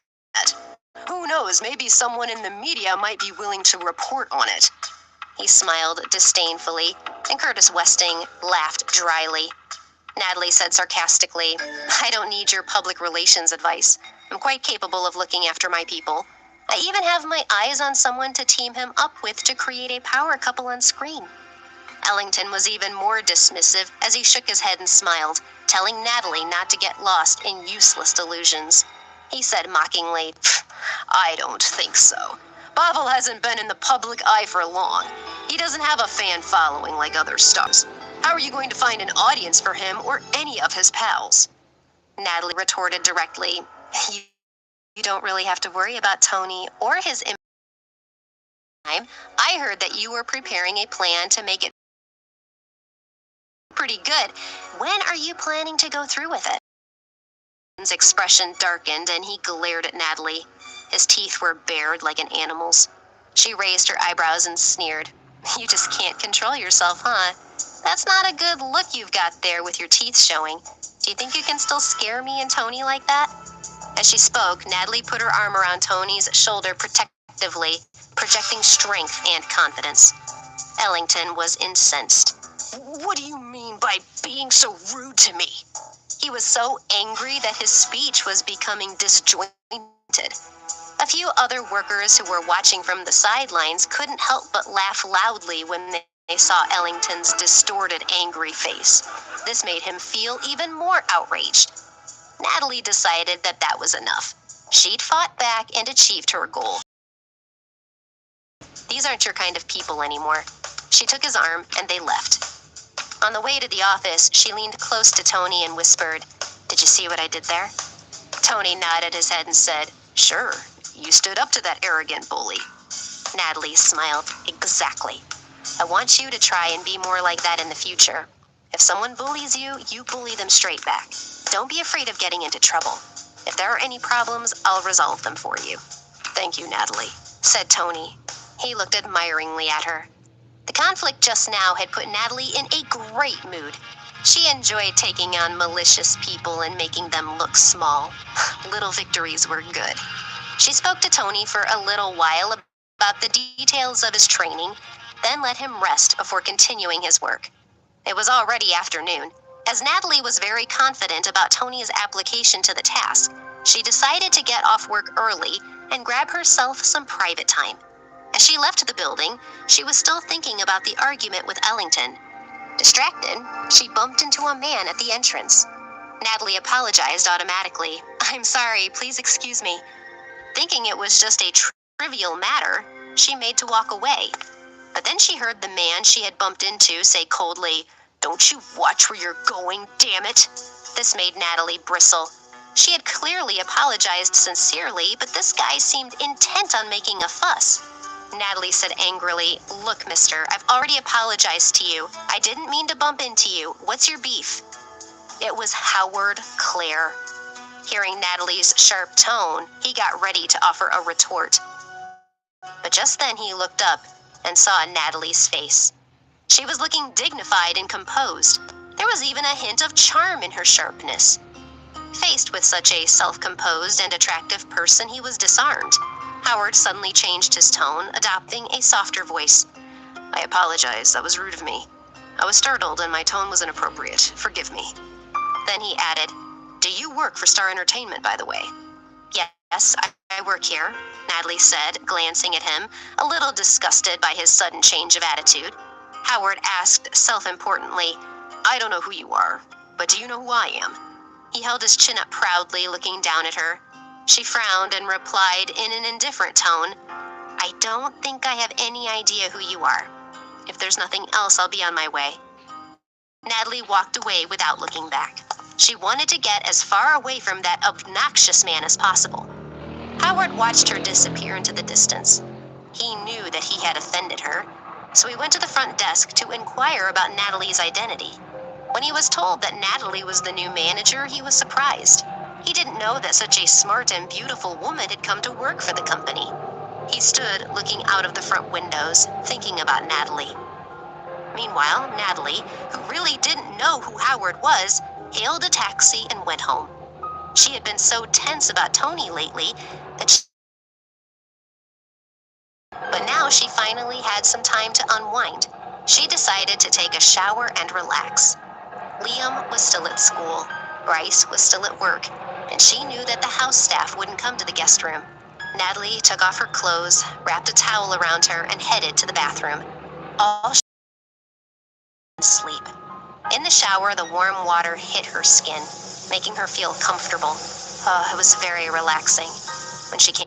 Who knows, maybe someone in the media might be willing to report on it." He smiled disdainfully, and Curtis Westing laughed dryly. Natalie said sarcastically, "I don't need your public relations advice. I'm quite capable of looking after my people. I even have my eyes on someone to team him up with to create a power couple on screen." Ellington was even more dismissive as he shook his head and smiled, telling Natalie not to get lost in useless delusions. He said mockingly, "I don't think so. Bavel hasn't been in the public eye for long. He doesn't have a fan following like other stars. How are you going to find an audience for him or any of his pals?" Natalie retorted directly, You don't really have to worry about Tony or his time. I heard that you were preparing a plan to make it pretty good. When are you planning to go through with it?" His expression darkened and he glared at Natalie. His teeth were bared like an animal's. She raised her eyebrows and sneered. "You just can't control yourself, huh? That's not a good look you've got there with your teeth showing. Do you think you can still scare me and Tony like that?" As she spoke, Natalie put her arm around Tony's shoulder protectively, projecting strength and confidence. Ellington was incensed. "What do you mean by being so rude to me?" He was so angry that his speech was becoming disjointed. A few other workers who were watching from the sidelines couldn't help but laugh loudly when they saw Ellington's distorted, angry face. This made him feel even more outraged. Natalie decided that that was enough. She'd fought back and achieved her goal. "These aren't your kind of people anymore." She took his arm and they left. On the way to the office, she leaned close to Tony and whispered, "Did you see what I did there?" Tony nodded his head and said, "Sure, you stood up to that arrogant bully." Natalie smiled. "Exactly. I want you to try and be more like that in the future. If someone bullies you, you bully them straight back. Don't be afraid of getting into trouble. If there are any problems, I'll resolve them for you." "Thank you, Natalie," said Tony. He looked admiringly at her. The conflict just now had put Natalie in a great mood. She enjoyed taking on malicious people and making them look small. Little victories were good. She spoke to Tony for a little while about the details of his training, then let him rest before continuing his work. It was already afternoon. As Natalie was very confident about Tony's application to the task, she decided to get off work early and grab herself some private time. As she left the building, she was still thinking about the argument with Ellington. Distracted, she bumped into a man at the entrance. Natalie apologized automatically. "I'm sorry, please excuse me," thinking it was just a trivial matter, she made to walk away. But then she heard the man she had bumped into say coldly, "Don't you watch where you're going, damn it." This made Natalie bristle. She had clearly apologized sincerely, but this guy seemed intent on making a fuss. Natalie said angrily, "Look, mister, I've already apologized to you. I didn't mean to bump into you. What's your beef?" It was Howard Clare. Hearing Natalie's sharp tone, he got ready to offer a retort. But just then he looked up and saw Natalie's face. She was looking dignified and composed. There was even a hint of charm in her sharpness. Faced with such a self-composed and attractive person, he was disarmed. Howard suddenly changed his tone, adopting a softer voice. "I apologize, that was rude of me. I was startled and my tone was inappropriate. Forgive me." Then he added, "Do you work for Star Entertainment, by the way?" "Yes, I work here," Natalie said, glancing at him, a little disgusted by his sudden change of attitude. Howard asked self-importantly, "I don't know who you are, but do you know who I am?" He held his chin up proudly, looking down at her. She frowned and replied in an indifferent tone, "I don't think I have any idea who you are. If there's nothing else, I'll be on my way." Natalie walked away without looking back. She wanted to get as far away from that obnoxious man as possible. Howard watched her disappear into the distance. He knew that he had offended her, so he went to the front desk to inquire about Natalie's identity. When he was told that Natalie was the new manager, he was surprised. He didn't know that such a smart and beautiful woman had come to work for the company. He stood looking out of the front windows, thinking about Natalie. Meanwhile, Natalie, who really didn't know who Howard was, hailed a taxi and went home. She had been so tense about Tony lately but now she finally had some time to unwind. She decided to take a shower and relax. Liam was still at school, Bryce was still at work, and she knew that the house staff wouldn't come to the guest room. Natalie took off her clothes, wrapped a towel around her, and headed to the bathroom. All she could sleep. In the shower, the warm water hit her skin, making her feel comfortable. It was very relaxing. When she came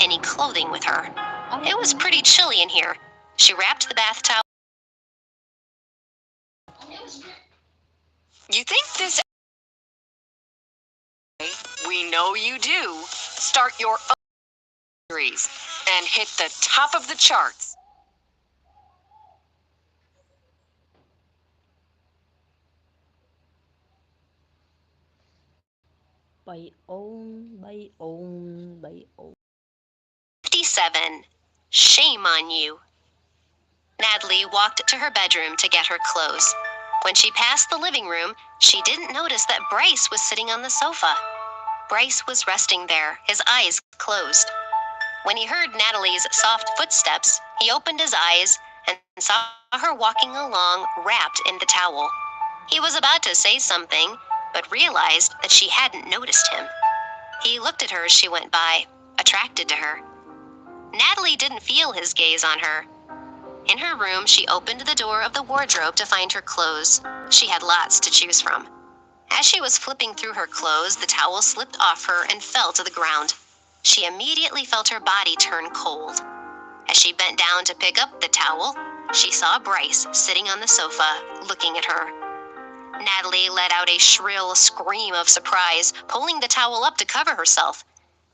any clothing with her. It was pretty chilly in here. She wrapped the bath towel. You think this... We know you do. Start your own series and hit the top of the charts. Bay ổn. 57. Shame on you. Natalie walked to her bedroom to get her clothes. When she passed the living room, she didn't notice that Bryce was sitting on the sofa. Bryce was resting there, his eyes closed. When he heard Natalie's soft footsteps, he opened his eyes and saw her walking along wrapped in the towel. He was about to say something, but realized that she hadn't noticed him. He looked at her as she went by, attracted to her. Natalie didn't feel his gaze on her. In her room, she opened the door of the wardrobe to find her clothes. She had lots to choose from. As she was flipping through her clothes, the towel slipped off her and fell to the ground. She immediately felt her body turn cold. As she bent down to pick up the towel, she saw Bryce sitting on the sofa, looking at her. Natalie let out a shrill scream of surprise, pulling the towel up to cover herself.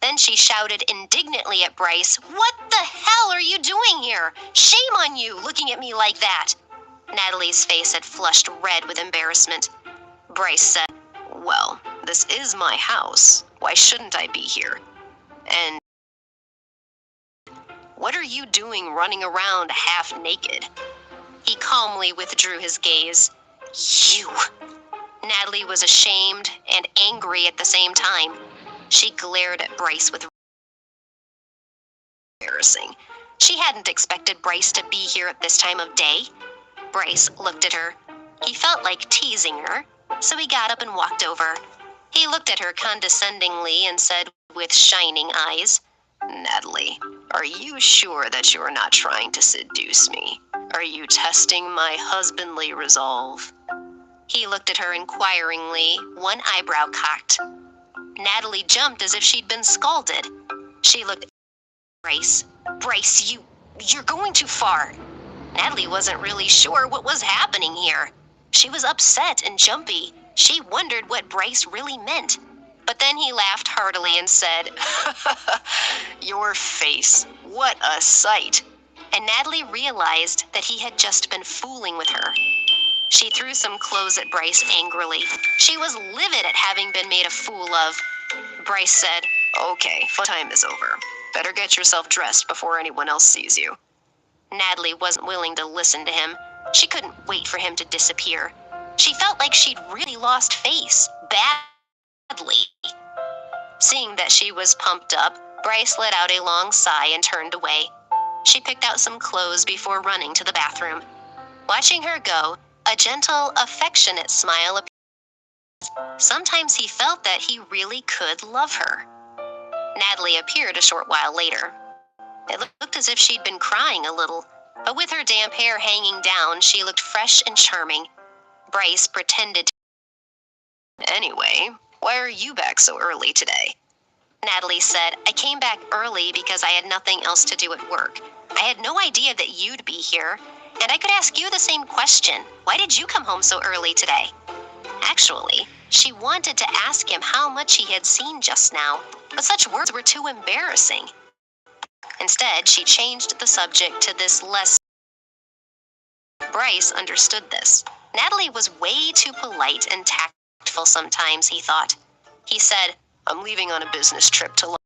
Then she shouted indignantly at Bryce, "What the hell are you doing here? Shame on you, looking at me like that." Natalie's face had flushed red with embarrassment. Bryce said, "Well, this is my house. Why shouldn't I be here? And what are you doing running around half naked?" He calmly withdrew his gaze. "You." Natalie was ashamed and angry at the same time. She glared at Bryce with embarrassing. She hadn't expected Bryce to be here at this time of day. Bryce looked at her. He felt like teasing her, so he got up and walked over. He looked at her condescendingly and said with shining eyes, "Natalie, are you sure that you're not trying to seduce me? Are you testing my husbandly resolve?" He looked at her inquiringly, one eyebrow cocked. Natalie jumped as if she'd been scalded. She looked at Bryce. "Bryce, you're going too far." Natalie wasn't really sure what was happening here. She was upset and jumpy. She wondered what Bryce really meant. But then he laughed heartily and said, "Your face, what a sight." And Natalie realized that he had just been fooling with her. She threw some clothes at Bryce angrily. She was livid at having been made a fool of. Bryce said, "Okay, fun time is over. Better get yourself dressed before anyone else sees you." Natalie wasn't willing to listen to him. She couldn't wait for him to disappear. She felt like she'd really lost face, badly. Seeing that she was pumped up, Bryce let out a long sigh and turned away. She picked out some clothes before running to the bathroom. Watching her go, a gentle, affectionate smile appeared. Sometimes he felt that he really could love her. Natalie appeared a short while later. It looked as if she'd been crying a little, but with her damp hair hanging down, she looked fresh and charming. Bryce pretended to... "Anyway, why are you back so early today?" Natalie said, "I came back early because I had nothing else to do at work. I had no idea that you'd be here, and I could ask you the same question. Why did you come home so early today?" Actually, she wanted to ask him how much he had seen just now, but such words were too embarrassing. Instead, she changed the subject to this less... Bryce understood this. Natalie was way too polite and tactful sometimes, he thought. He said, "I'm leaving on a business trip to London.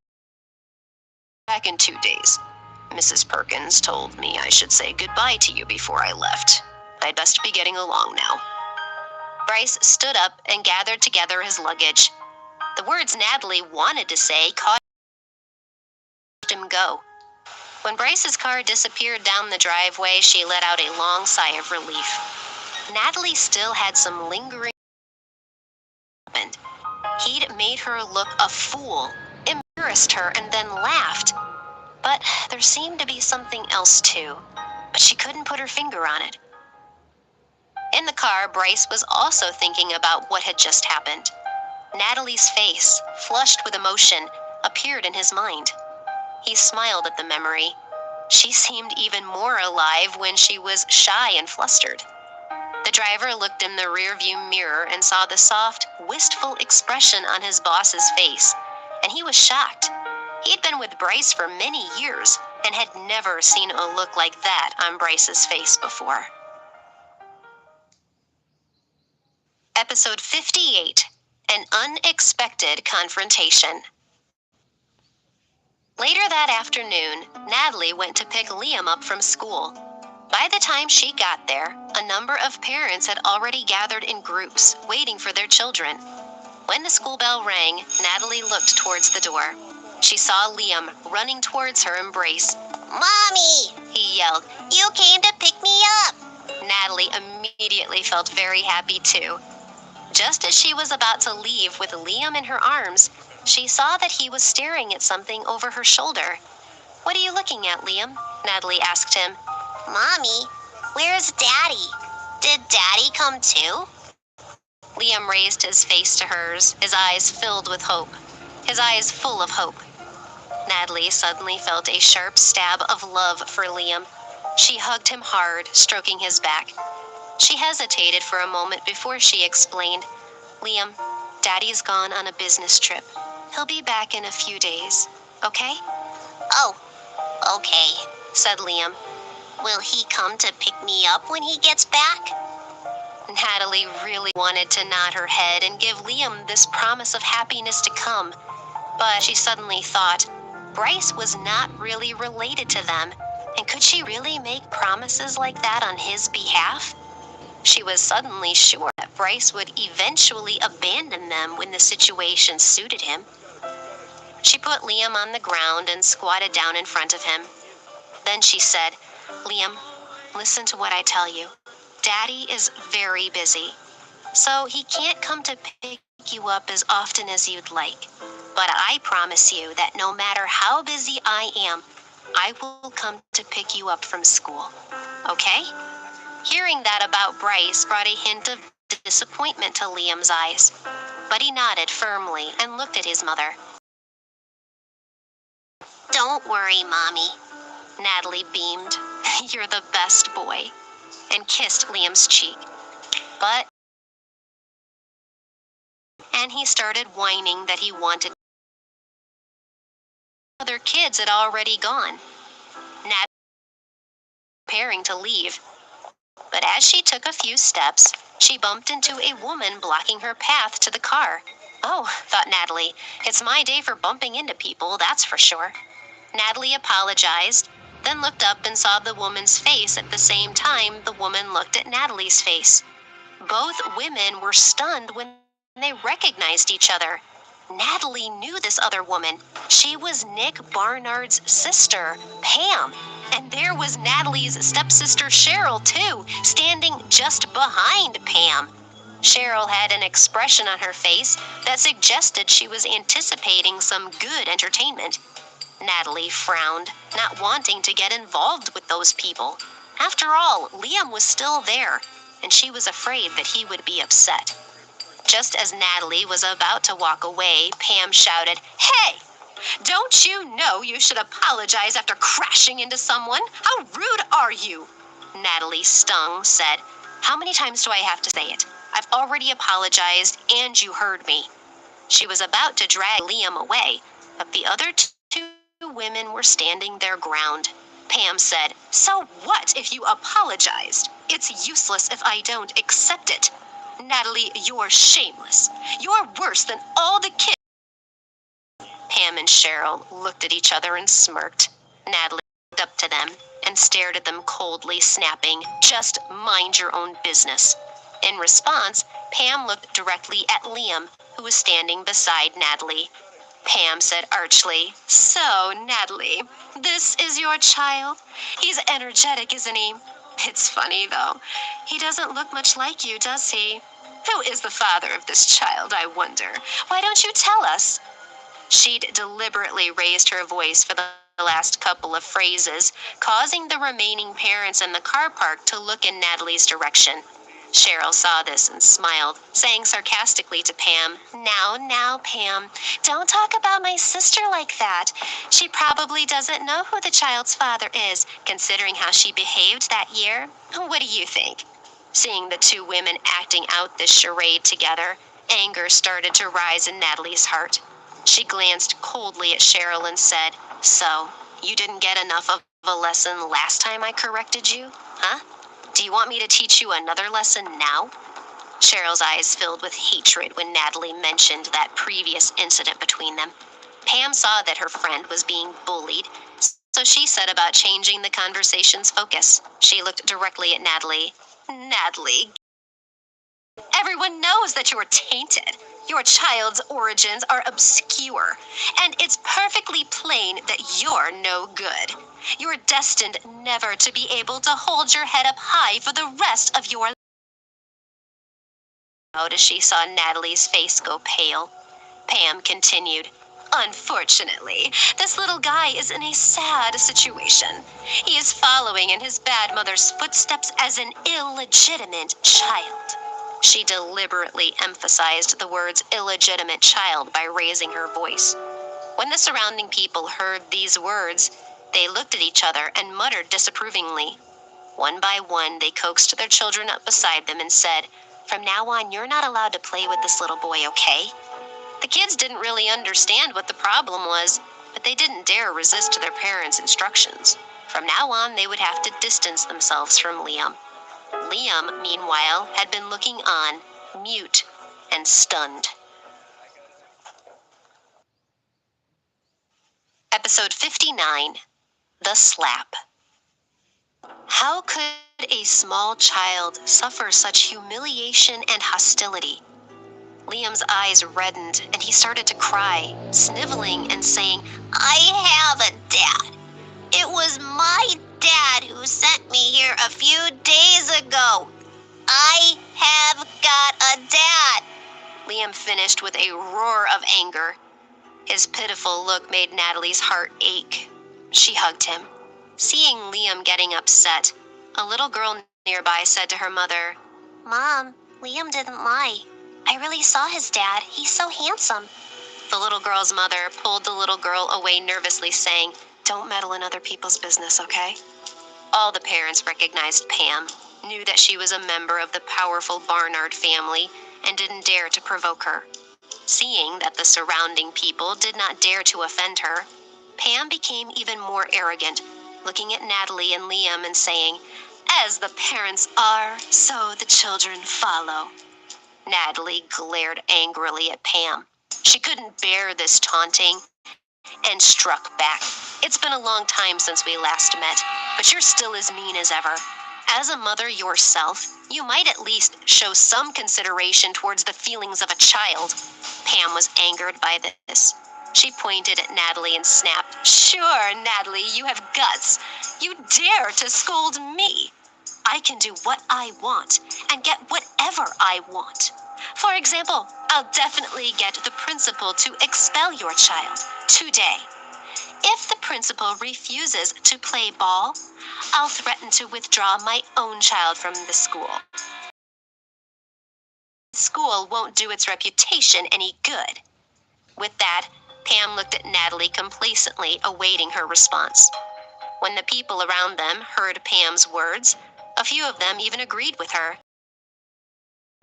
Back in 2 days. Mrs. Perkins told me I should say goodbye to you before I left. I'd best be getting along now." Bryce stood up and gathered together his luggage. The words Natalie wanted to say caught him go. When Bryce's car disappeared down the driveway, she let out a long sigh of relief. Natalie still had some lingering... He'd made her look a fool, embarrassed her, and then laughed. But there seemed to be something else too, but she couldn't put her finger on it. In the car, Bryce was also thinking about what had just happened. Natalie's face, flushed with emotion, appeared in his mind. He smiled at the memory. She seemed even more alive when she was shy and flustered. The driver looked in the rearview mirror and saw the soft, wistful expression on his boss's face, and he was shocked. He'd been with Bryce for many years and had never seen a look like that on Bryce's face before. Episode 58, An Unexpected Confrontation. Later that afternoon, Natalie went to pick Liam up from school. By the time she got there, a number of parents had already gathered in groups, waiting for their children. When the school bell rang, Natalie looked towards the door. She saw Liam running towards her embrace. Mommy, He yelled. you came to pick me up. Natalie immediately felt very happy too. Just as she was about to leave with Liam in her arms, she saw that he was staring at something over her shoulder. "What are you looking at, Liam?" Natalie asked him. Mommy, where's Daddy? Did Daddy come too? Liam raised his face to hers, his eyes filled with hope. His eyes full of hope. Natalie suddenly felt a sharp stab of love for Liam. She hugged him hard, stroking his back. She hesitated for a moment before she explained, "Liam, Daddy's gone on a business trip. He'll be back in a few days, okay?" Oh, okay. said Liam. Will he come to pick me up when he gets back? Natalie really wanted to nod her head and give Liam this promise of happiness to come, but she suddenly thought, Bryce was not really related to them, and could she really make promises like that on his behalf? She was suddenly sure that Bryce would eventually abandon them when the situation suited him. She put Liam on the ground and squatted down in front of him. Then she said, "Liam, listen to what I tell you. Daddy is very busy, so he can't come to pick you up as often as you'd like. But I promise you that no matter how busy I am, I will come to pick you up from school. Okay?" Hearing that about Bryce brought a hint of disappointment to Liam's eyes, but he nodded firmly and looked at his mother. Don't worry, Mommy. Natalie beamed. "You're the best boy," and kissed Liam's cheek. And he started whining that he wanted. Other kids had already gone. Natalie was preparing to leave. But as she took a few steps, she bumped into a woman blocking her path to the car. "Oh," thought Natalie, "it's my day for bumping into people, that's for sure." Natalie apologized, then looked up and saw the woman's face at the same time the woman looked at Natalie's face. Both women were stunned when they recognized each other. Natalie knew this other woman. She was Nick Barnard's sister, Pam. And there was Natalie's stepsister, Cheryl, too, standing just behind Pam. Cheryl had an expression on her face that suggested she was anticipating some good entertainment. Natalie frowned, not wanting to get involved with those people. After all, Liam was still there, and she was afraid that he would be upset. Just as Natalie was about to walk away, Pam shouted, "Hey! Don't you know you should apologize after crashing into someone? How rude are you?" Natalie, stung, said, "How many times do I have to say it? I've already apologized, and you heard me." She was about to drag Liam away, but the other two women were standing their ground. Pam said, "So what if you apologized? It's useless if I don't accept it. Natalie, you're shameless. You're worse than all the kids." Pam and Cheryl looked at each other and smirked. Natalie looked up to them and stared at them coldly, snapping, "Just mind your own business." In response, Pam looked directly at Liam, who was standing beside Natalie. Pam said archly, "So, Natalie, this is your child? He's energetic, isn't he? It's funny, though. He doesn't look much like you, does he? Who is the father of this child, I wonder? Why don't you tell us?" She'd deliberately raised her voice for the last couple of phrases, causing the remaining parents in the car park to look in Natalie's direction. Cheryl saw this and smiled, saying sarcastically to Pam, Now, Pam, don't talk about my sister like that. She probably doesn't know who the child's father is, considering how she behaved that year. What do you think?" Seeing the two women acting out this charade together, anger started to rise in Natalie's heart. She glanced coldly at Cheryl and said, "So, you didn't get enough of a lesson last time I corrected you, huh? Do you want me to teach you another lesson now?" Cheryl's eyes filled with hatred when Natalie mentioned that previous incident between them. Pam saw that her friend was being bullied, so she set about changing the conversation's focus. She looked directly at Natalie. "Natalie, everyone knows that you're tainted. Your child's origins are obscure, and it's perfectly plain that you're no good. You're destined never to be able to hold your head up high for the rest of your life." As she saw Natalie's face go pale, Pam continued, "Unfortunately, this little guy is in a sad situation. He is following in his bad mother's footsteps as an illegitimate child." She deliberately emphasized the words illegitimate child by raising her voice. When the surrounding people heard these words, they looked at each other and muttered disapprovingly. One by one, they coaxed their children up beside them and said, "From now on, you're not allowed to play with this little boy, okay?" The kids didn't really understand what the problem was, but they didn't dare resist their parents' instructions. From now on, they would have to distance themselves from Liam. Liam, meanwhile, had been looking on, mute and stunned. Episode 59, The Slap. How could a small child suffer such humiliation and hostility? Liam's eyes reddened and he started to cry, sniveling and saying, "I have a dad. It was my dad who sent me here a few days ago. I have got a dad." Liam finished with a roar of anger. His pitiful look made Natalie's heart ache. She hugged him. Seeing Liam getting upset, a little girl nearby said to her mother, "Mom, Liam didn't lie. I really saw his dad. He's so handsome." The little girl's mother pulled the little girl away nervously, saying, "Don't meddle in other people's business, okay?" All the parents recognized Pam, knew that she was a member of the powerful Barnard family, and didn't dare to provoke her. Seeing that the surrounding people did not dare to offend her, Pam became even more arrogant, looking at Natalie and Liam and saying, "As the parents are, so the children follow." Natalie glared angrily at Pam. She couldn't bear this taunting and struck back. "It's been a long time since we last met, but you're still as mean as ever. As a mother yourself, you might at least show some consideration towards the feelings of a child." Pam was angered by this. She pointed at Natalie and snapped, "Sure, Natalie, you have guts. You dare to scold me. I can do what I want and get whatever I want. For example, I'll definitely get the principal to expel your child today. If the principal refuses to play ball, I'll threaten to withdraw my own child from the school. The school won't do its reputation any good." With that, Pam looked at Natalie complacently, awaiting her response. When the people around them heard Pam's words, a few of them even agreed with her.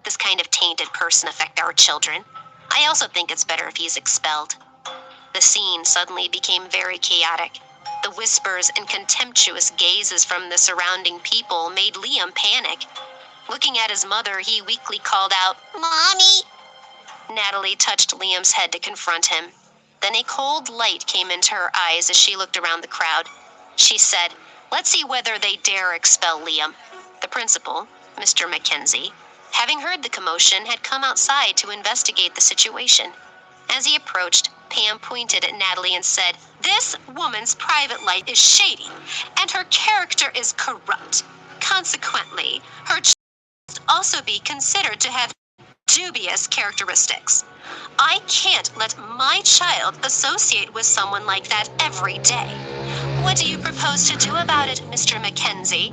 "This kind of tainted person affect our children. I also think it's better if he's expelled." The scene suddenly became very chaotic. The whispers and contemptuous gazes from the surrounding people made Liam panic. Looking at his mother, he weakly called out, "Mommy!" Natalie touched Liam's head to confront him. Then a cold light came into her eyes as she looked around the crowd. She said, "Let's see whether they dare expel Liam." The principal, Mr. Mackenzie, having heard the commotion, had come outside to investigate the situation. As he approached, Pam pointed at Natalie and said, "This woman's private life is shady, and her character is corrupt. Consequently, her child must also be considered to have dubious characteristics. I can't let my child associate with someone like that every day. What do you propose to do about it, Mr. Mackenzie?"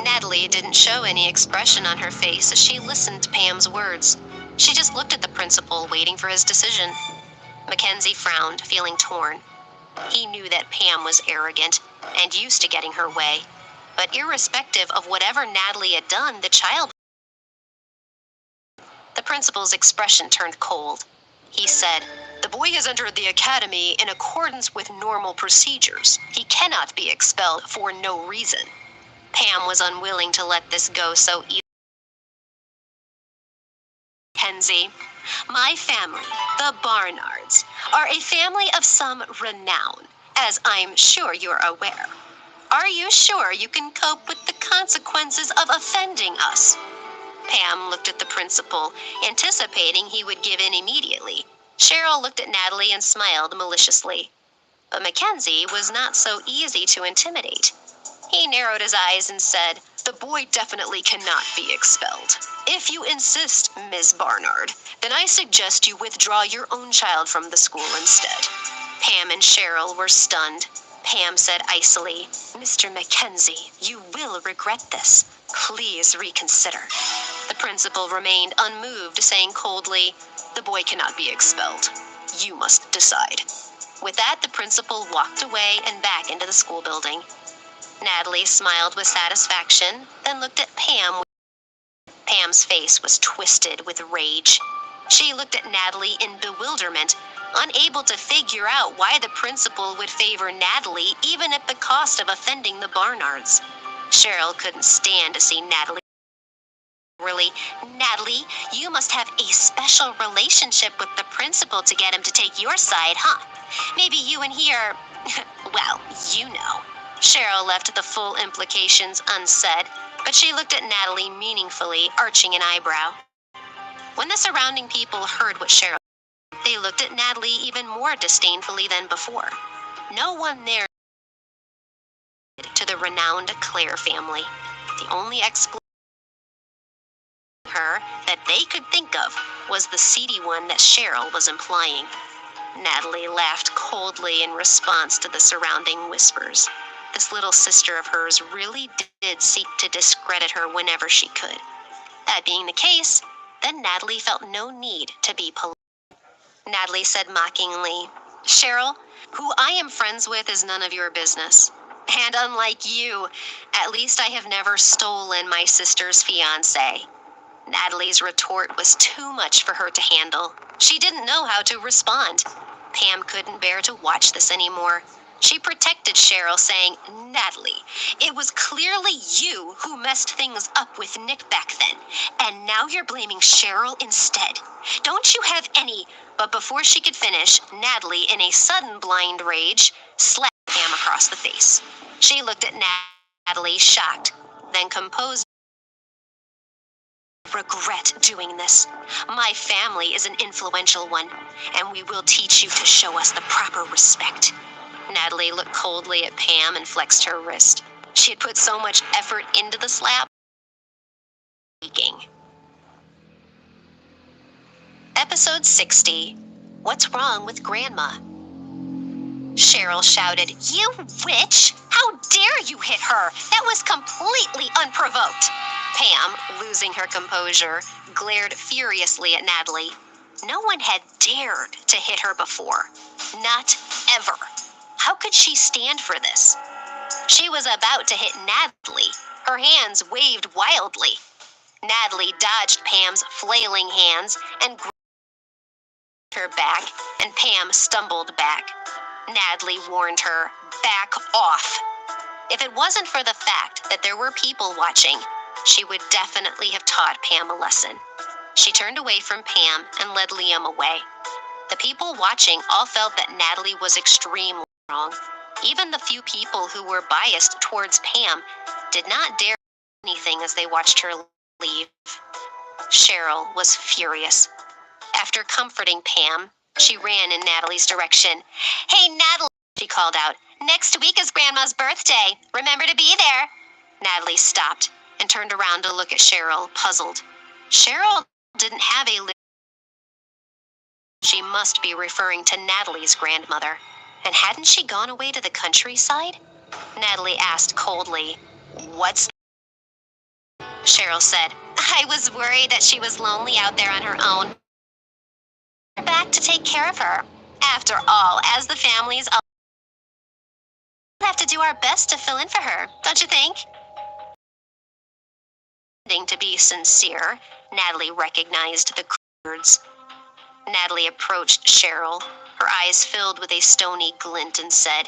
Natalie didn't show any expression on her face as she listened to Pam's words. She just looked at the principal, waiting for his decision. Mackenzie frowned, feeling torn. He knew that Pam was arrogant and used to getting her way. But irrespective of whatever Natalie had done, the principal's expression turned cold. He said, "The boy has entered the academy in accordance with normal procedures. He cannot be expelled for no reason." Pam was unwilling to let this go so easily. Mackenzie, my family, the Barnards, are a family of some renown, as I'm sure you're aware. Are you sure you can cope with the consequences of offending us? Pam looked at the principal, anticipating he would give in immediately. Cheryl looked at Natalie and smiled maliciously. But Mackenzie was not so easy to intimidate. He narrowed his eyes and said, "The boy definitely cannot be expelled. If you insist, Ms. Barnard, then I suggest you withdraw your own child from the school instead." Pam and Cheryl were stunned. Pam said icily, "Mr. Mackenzie, you will regret this. Please reconsider." The principal remained unmoved, saying coldly, "The boy cannot be expelled. You must decide." With that, the principal walked away and back into the school building. Natalie smiled with satisfaction, then looked at Pam. Pam's face was twisted with rage. She looked at Natalie in bewilderment, unable to figure out why the principal would favor Natalie even at the cost of offending the Barnards. Cheryl couldn't stand to see Natalie. Really, Natalie, you must have a special relationship with the principal to get him to take your side, huh? Maybe you and he are, well, you know. Cheryl left the full implications unsaid, but she looked at Natalie meaningfully, arching an eyebrow. When the surrounding people heard what Cheryl said, they looked at Natalie even more disdainfully than before. No one there to the renowned Clare family. The only explanation her that they could think of was the seedy one that Cheryl was implying. Natalie laughed coldly in response to the surrounding whispers. This little sister of hers really did seek to discredit her whenever she could. That being the case, then Natalie felt no need to be polite. Natalie said mockingly, "Cheryl, who I am friends with is none of your business. And unlike you, at least I have never stolen my sister's fiancé." Natalie's retort was too much for her to handle. She didn't know how to respond. Pam couldn't bear to watch this anymore. She protected Cheryl, saying, "Natalie, it was clearly you who messed things up with Nick back then, and now you're blaming Cheryl instead. Don't you have any—" But before she could finish, Natalie, in a sudden blind rage, slapped Pam across the face. She looked at Natalie, shocked, then composed. "Regret doing this. My family is an influential one, and we will teach you to show us the proper respect." Natalie looked coldly at Pam and flexed her wrist. She had put so much effort into the slap. Episode 60. What's Wrong with Grandma? Cheryl shouted, "You witch! How dare you hit her? That was completely unprovoked." Pam, losing her composure, glared furiously at Natalie. No one had dared to hit her before. Not ever. How could she stand for this? She was about to hit Natalie. Her hands waved wildly. Natalie dodged Pam's flailing hands and grabbed her back, and Pam stumbled back. Natalie warned her, "Back off." If it wasn't for the fact that there were people watching, she would definitely have taught Pam a lesson. She turned away from Pam and led Liam away. The people watching all felt that Natalie was extremely wrong. Even the few people who were biased towards Pam did not dare do anything as they watched her leave. Cheryl was furious. After comforting Pam, she ran in Natalie's direction. "Hey, Natalie," she called out. "Next week is Grandma's birthday. Remember to be there." Natalie stopped and turned around to look at Cheryl, puzzled. Cheryl didn't have a She must be referring to Natalie's grandmother. And hadn't she gone away to the countryside? Natalie asked coldly, "What's Cheryl said. I was worried that she was lonely out there on her own. Back to take care of her. After all, as the families all have to do our best to fill in for her, don't you think? To be sincere, Natalie recognized the words. Natalie approached Cheryl, her eyes filled with a stony glint, and said,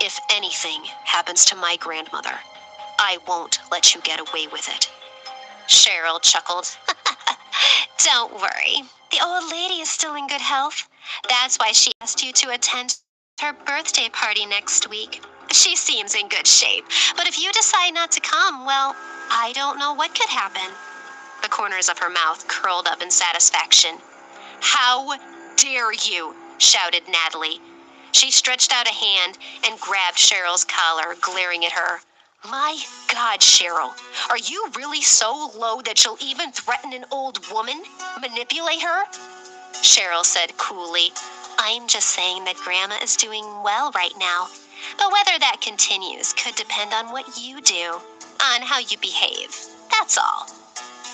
"If anything happens to my grandmother, I won't let you get away with it." Cheryl chuckled. Don't worry. The old lady is still in good health. That's why she asked you to attend her birthday party next week. She seems in good shape, but if you decide not to come, well, I don't know what could happen. The corners of her mouth curled up in satisfaction. How dare you? Shouted Natalie. She stretched out a hand and grabbed Cheryl's collar, glaring at her. My God, Cheryl, are you really so low that you'll even threaten an old woman? Manipulate her? Cheryl said coolly, I'm just saying that Grandma is doing well right now. But whether that continues could depend on what you do, on how you behave. That's all.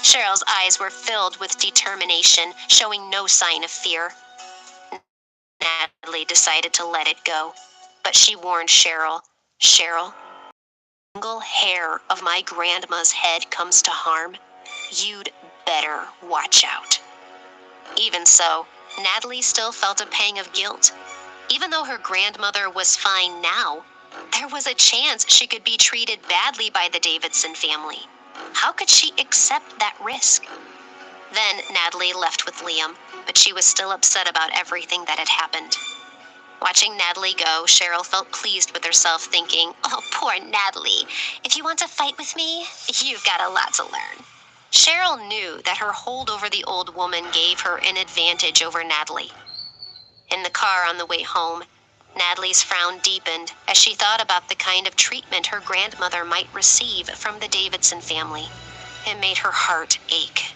Cheryl's eyes were filled with determination, showing no sign of fear. Natalie decided to let it go, but she warned Cheryl, Cheryl, single hair of my grandma's head comes to harm, you'd better watch out. Even so, Natalie still felt a pang of guilt. Even though her grandmother was fine now, there was a chance she could be treated badly by the Davidson family. How could she accept that risk? Then Natalie left with Liam, but she was still upset about everything that had happened. Watching Natalie go, Cheryl felt pleased with herself, thinking, oh, poor Natalie. If you want to fight with me, you've got a lot to learn. Cheryl knew that her hold over the old woman gave her an advantage over Natalie. In the car on the way home, Natalie's frown deepened as she thought about the kind of treatment her grandmother might receive from the Davidson family. It made her heart ache.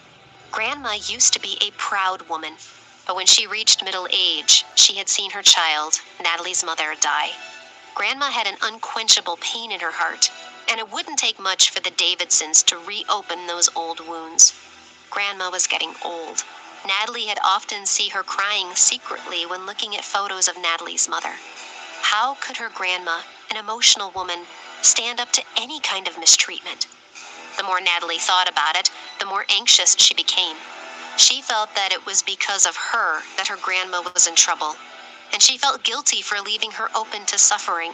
Grandma used to be a proud woman, but when she reached middle age, she had seen her child, Natalie's mother, die. Grandma had an unquenchable pain in her heart, and it wouldn't take much for the Davidsons to reopen those old wounds. Grandma was getting old. Natalie had often seen her crying secretly when looking at photos of Natalie's mother. How could her grandma, an emotional woman, stand up to any kind of mistreatment? The more Natalie thought about it, the more anxious she became. She felt that it was because of her that her grandma was in trouble, and she felt guilty for leaving her open to suffering.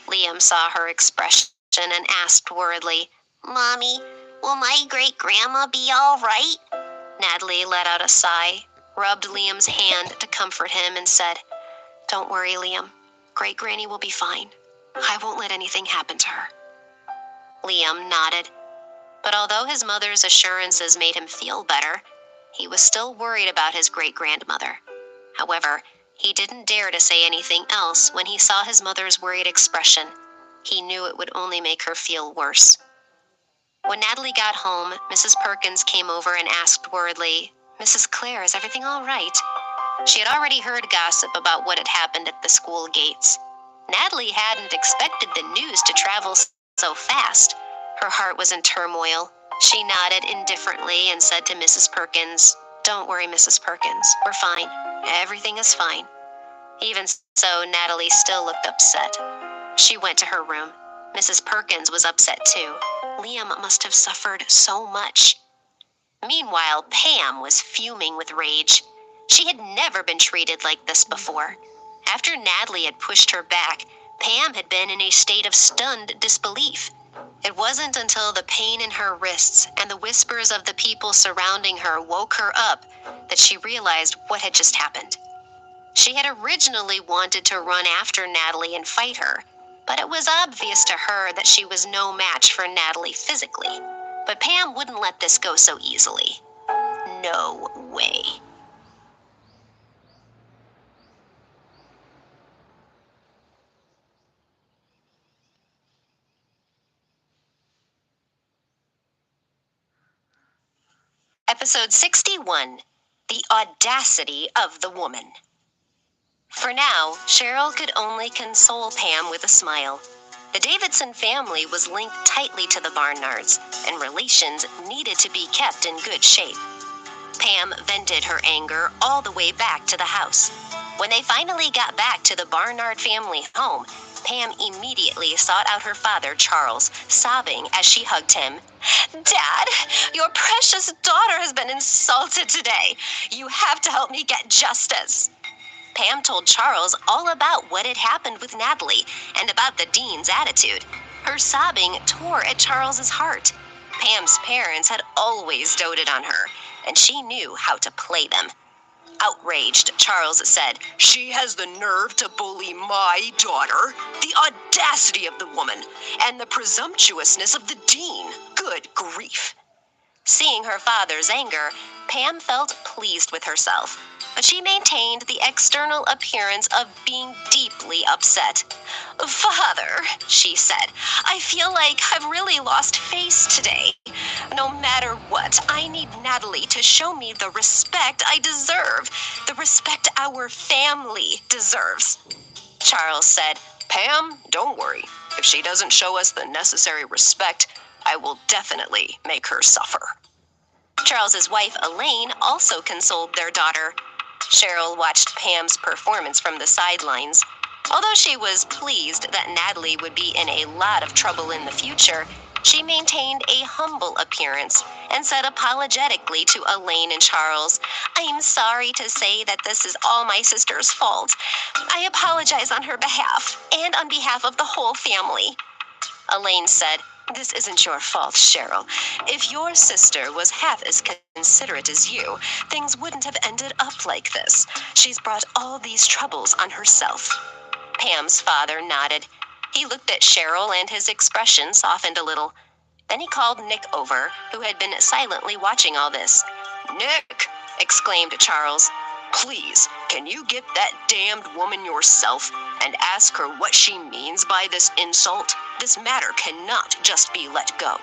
Liam saw her expression and asked worriedly, Mommy, will my great-grandma be all right? Natalie let out a sigh, rubbed Liam's hand to comfort him, and said, Don't worry, Liam. Great-granny will be fine. I won't let anything happen to her. Liam nodded. But although his mother's assurances made him feel better, he was still worried about his great-grandmother. However, he didn't dare to say anything else when he saw his mother's worried expression. He knew it would only make her feel worse. When Natalie got home, Mrs. Perkins came over and asked worriedly, Mrs. Clare, is everything all right? She had already heard gossip about what had happened at the school gates. Natalie hadn't expected the news to travel so fast. Her heart was in turmoil. She nodded indifferently and said to Mrs. Perkins, Don't worry, Mrs. Perkins. We're fine. Everything is fine. Even so, Natalie still looked upset. She went to her room. Mrs. Perkins was upset too. Liam must have suffered so much. Meanwhile, Pam was fuming with rage. She had never been treated like this before. After Natalie had pushed her back, Pam had been in a state of stunned disbelief. It wasn't until the pain in her wrists and the whispers of the people surrounding her woke her up that she realized what had just happened. She had originally wanted to run after Natalie and fight her, but it was obvious to her that she was no match for Natalie physically. But Pam wouldn't let this go so easily. No way. Episode 61, The Audacity of the Woman. For now, Cheryl could only console Pam with a smile. The Davidson family was linked tightly to the Barnards, and relations needed to be kept in good shape. Pam vented her anger all the way back to the house. When they finally got back to the Barnard family home, Pam immediately sought out her father, Charles, sobbing as she hugged him. "Dad, your precious daughter has been insulted today. You have to help me get justice." Pam told Charles all about what had happened with Natalie and about the dean's attitude. Her sobbing tore at Charles's heart. Pam's parents had always doted on her, and she knew how to play them. Outraged, Charles said, "She has the nerve to bully my daughter. The audacity of the woman, and the presumptuousness of the dean. Good grief." Seeing her father's anger, Pam felt pleased with herself, but she maintained the external appearance of being deeply upset. "Father," she said, "I feel like I've really lost face today. No matter what, I need Natalie to show me the respect I deserve, the respect our family deserves." Charles said, "Pam, don't worry. If she doesn't show us the necessary respect, I will definitely make her suffer." Charles's wife, Elaine, also consoled their daughter. Cheryl watched Pam's performance from the sidelines. Although she was pleased that Natalie would be in a lot of trouble in the future, she maintained a humble appearance and said apologetically to Elaine and Charles, "I'm sorry to say that this is all my sister's fault. I apologize on her behalf and on behalf of the whole family." Elaine said, "This isn't your fault, Cheryl. If your sister was half as considerate as you, things wouldn't have ended up like this. She's brought all these troubles on herself." Pam's father nodded. He looked at Cheryl and his expression softened a little. Then he called Nick over, who had been silently watching all this. "Nick!" exclaimed Charles. "Please, can you get that damned woman yourself and ask her what she means by this insult? This matter cannot just be let go."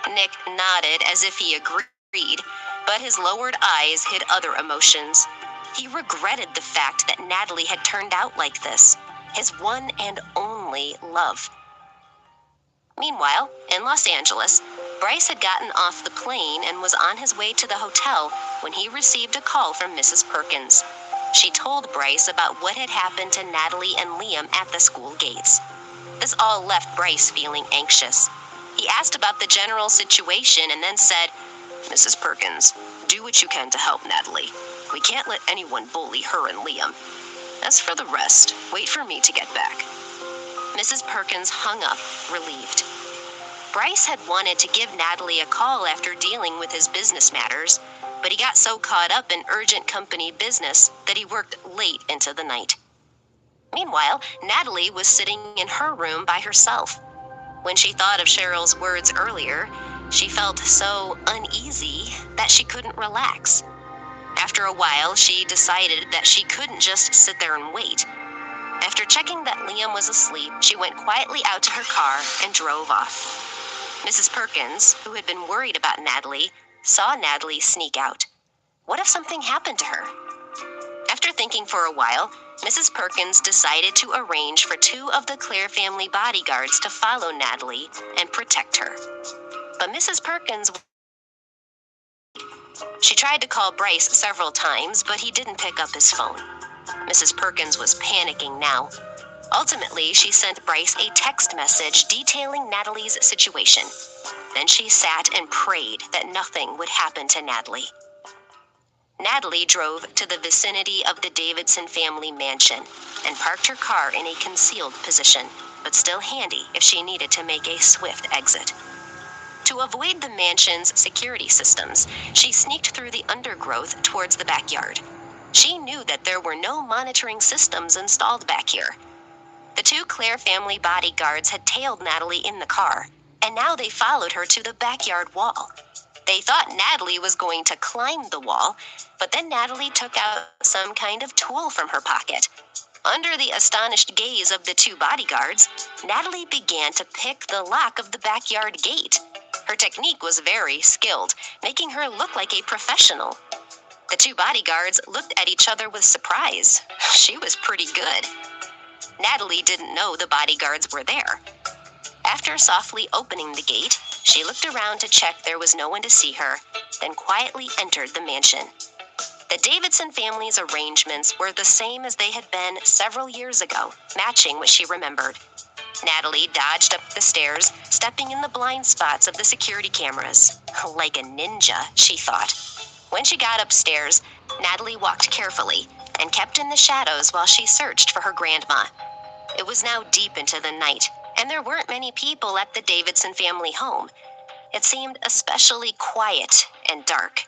Nick nodded as if he agreed, but his lowered eyes hid other emotions. He regretted the fact that Natalie had turned out like this, his one and only love. Meanwhile, in Los Angeles, Bryce had gotten off the plane and was on his way to the hotel when he received a call from Mrs. Perkins. She told Bryce about what had happened to Natalie and Liam at the school gates. This all left Bryce feeling anxious. He asked about the general situation and then said, "Mrs. Perkins, do what you can to help Natalie. We can't let anyone bully her and Liam. As for the rest, wait for me to get back." Mrs. Perkins hung up, relieved. Bryce had wanted to give Natalie a call after dealing with his business matters, but he got so caught up in urgent company business that he worked late into the night. Meanwhile, Natalie was sitting in her room by herself. When she thought of Cheryl's words earlier, she felt so uneasy that she couldn't relax. After a while, she decided that she couldn't just sit there and wait. After checking that Liam was asleep, she went quietly out to her car and drove off. Mrs. Perkins, who had been worried about Natalie, saw Natalie sneak out. What if something happened to her? After thinking for a while, Mrs. Perkins decided to arrange for 2 of the Clare family bodyguards to follow Natalie and protect her. But Mrs. Perkins... She tried to call Bryce several times, but he didn't pick up his phone. Mrs. Perkins was panicking now. Ultimately, she sent Bryce a text message detailing Natalie's situation. Then she sat and prayed that nothing would happen to Natalie. Natalie drove to the vicinity of the Davidson family mansion and parked her car in a concealed position, but still handy if she needed to make a swift exit. To avoid the mansion's security systems, she sneaked through the undergrowth towards the backyard. She knew that there were no monitoring systems installed back here. The 2 Clare family bodyguards had tailed Natalie in the car, and now they followed her to the backyard wall. They thought Natalie was going to climb the wall, but then Natalie took out some kind of tool from her pocket. Under the astonished gaze of the 2 bodyguards, Natalie began to pick the lock of the backyard gate. Her technique was very skilled, making her look like a professional. The 2 bodyguards looked at each other with surprise. She was pretty good. Natalie didn't know the bodyguards were there. After softly opening the gate, she looked around to check there was no one to see her, then quietly entered the mansion. The Davidson family's arrangements were the same as they had been several years ago, matching what she remembered. Natalie dodged up the stairs, stepping in the blind spots of the security cameras. Like a ninja, she thought. When she got upstairs, Natalie walked carefully and kept in the shadows while she searched for her grandma. It was now deep into the night, and there weren't many people at the Davidson family home. It seemed especially quiet and dark.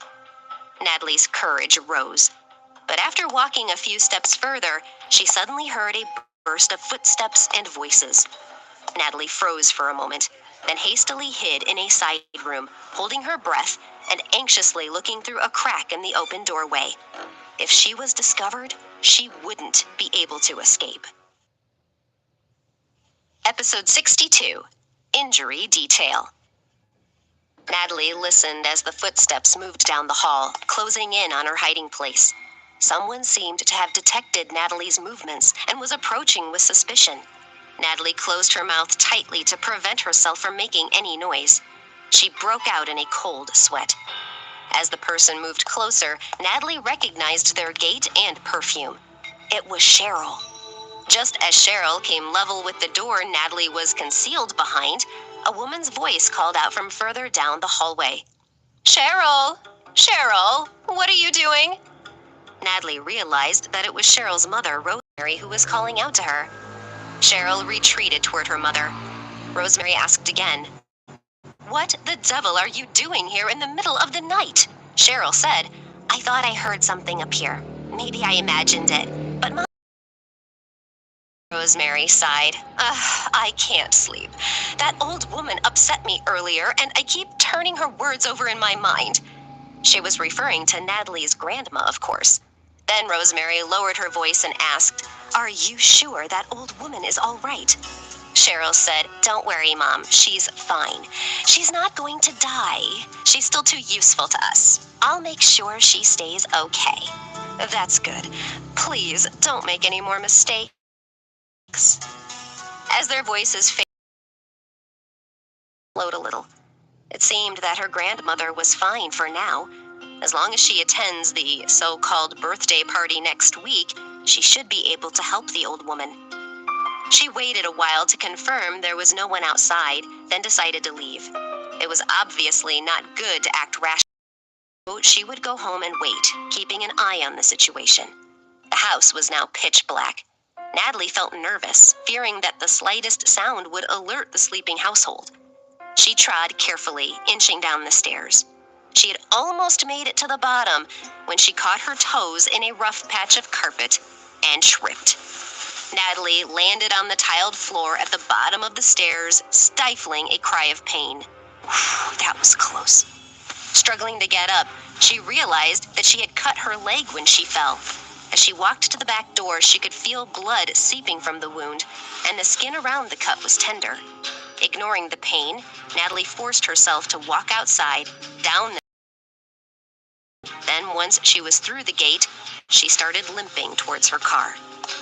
Natalie's courage rose. But after walking a few steps further, she suddenly heard a burst of footsteps and voices. Natalie froze for a moment, then hastily hid in a side room, holding her breath and anxiously looking through a crack in the open doorway. If she was discovered, she wouldn't be able to escape. Episode 62, Injury Detail. Natalie listened as the footsteps moved down the hall, closing in on her hiding place. Someone seemed to have detected Natalie's movements and was approaching with suspicion. Natalie closed her mouth tightly to prevent herself from making any noise. She broke out in a cold sweat. As the person moved closer, Natalie recognized their gait and perfume. It was Cheryl. Just as Cheryl came level with the door Natalie was concealed behind, a woman's voice called out from further down the hallway. "Cheryl! Cheryl! What are you doing?" Natalie realized that it was Cheryl's mother, Rosemary, who was calling out to her. Cheryl retreated toward her mother. Rosemary asked again, "What the devil are you doing here in the middle of the night?" Cheryl said, "I thought I heard something appear. Maybe I imagined it, but Mom..." Rosemary sighed. I can't sleep. That old woman upset me earlier, and I keep turning her words over in my mind." She was referring to Natalie's grandma, of course. Then Rosemary lowered her voice and asked, "Are you sure that old woman is all right?" Cheryl said, "Don't worry, Mom. She's fine. She's not going to die. She's still too useful to us. I'll make sure she stays okay." "That's good. Please, don't make any more mistakes." As their voices flowed a little, it seemed that her grandmother was fine for now. As long as she attends the so-called birthday party next week, she should be able to help the old woman. She waited a while to confirm there was no one outside, then decided to leave. It was obviously not good to act rash, so she would go home and wait, keeping an eye on the situation. The house was now pitch black. Natalie felt nervous, fearing that the slightest sound would alert the sleeping household. She trod carefully, inching down the stairs. She had almost made it to the bottom when she caught her toes in a rough patch of carpet and tripped. Natalie landed on the tiled floor at the bottom of the stairs, stifling a cry of pain. That was close. Struggling to get up, she realized that she had cut her leg when she fell. As she walked to the back door, she could feel blood seeping from the wound, and the skin around the cut was tender. Ignoring the pain, Natalie forced herself to walk outside, down the... Then once she was through the gate, she started limping towards her car.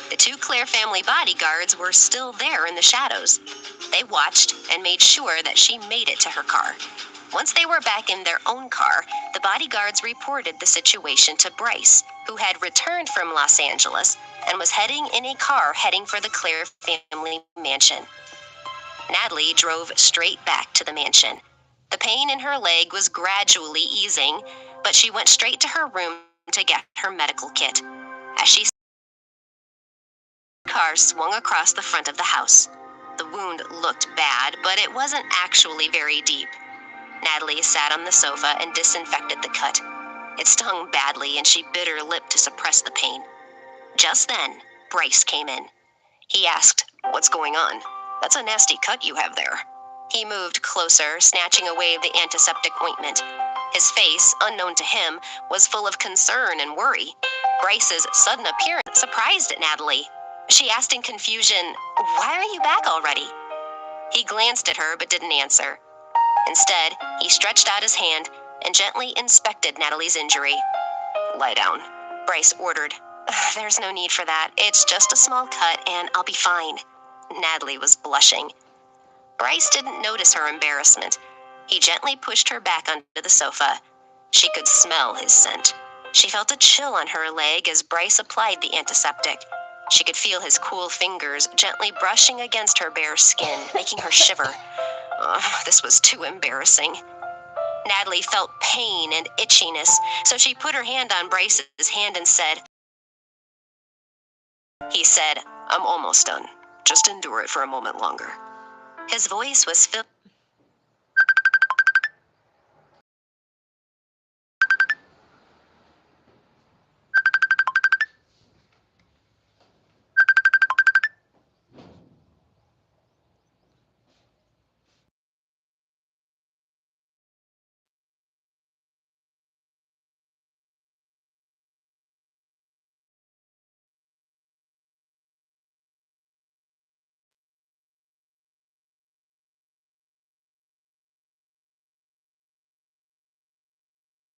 The two Clare family bodyguards were still there in the shadows. They watched and made sure that she made it to her car. Once they were back in their own car, the bodyguards reported the situation to Bryce, who had returned from Los Angeles and was heading in a car heading for the Clare family mansion. Natalie drove straight back to the mansion. The pain in her leg was gradually easing, but she went straight to her room to get her medical kit. As she car swung across the front of the house. The wound looked bad, but it wasn't actually very deep. Natalie sat on the sofa and disinfected the cut. It stung badly, and she bit her lip to suppress the pain. Just then, Bryce came in. He asked, "What's going on? That's a nasty cut you have there." He moved closer, snatching away the antiseptic ointment. His face, unknown to him, was full of concern and worry. Bryce's sudden appearance surprised Natalie. She asked in confusion, "Why are you back already?" He glanced at her but didn't answer. Instead, he stretched out his hand and gently inspected Natalie's injury. "Lie down," Bryce ordered. There's no need for that. It's just a small cut and I'll be fine. Natalie was blushing. Bryce didn't notice her embarrassment. He gently pushed her back onto the sofa. She could smell his scent. She felt a chill on her leg as Bryce applied the antiseptic. She could feel his cool fingers gently brushing against her bare skin, making her shiver. This was too embarrassing. Natalie felt pain and itchiness, so she put her hand on Bryce's hand and said, He said, I'm almost done. Just endure it for a moment longer. His voice was filled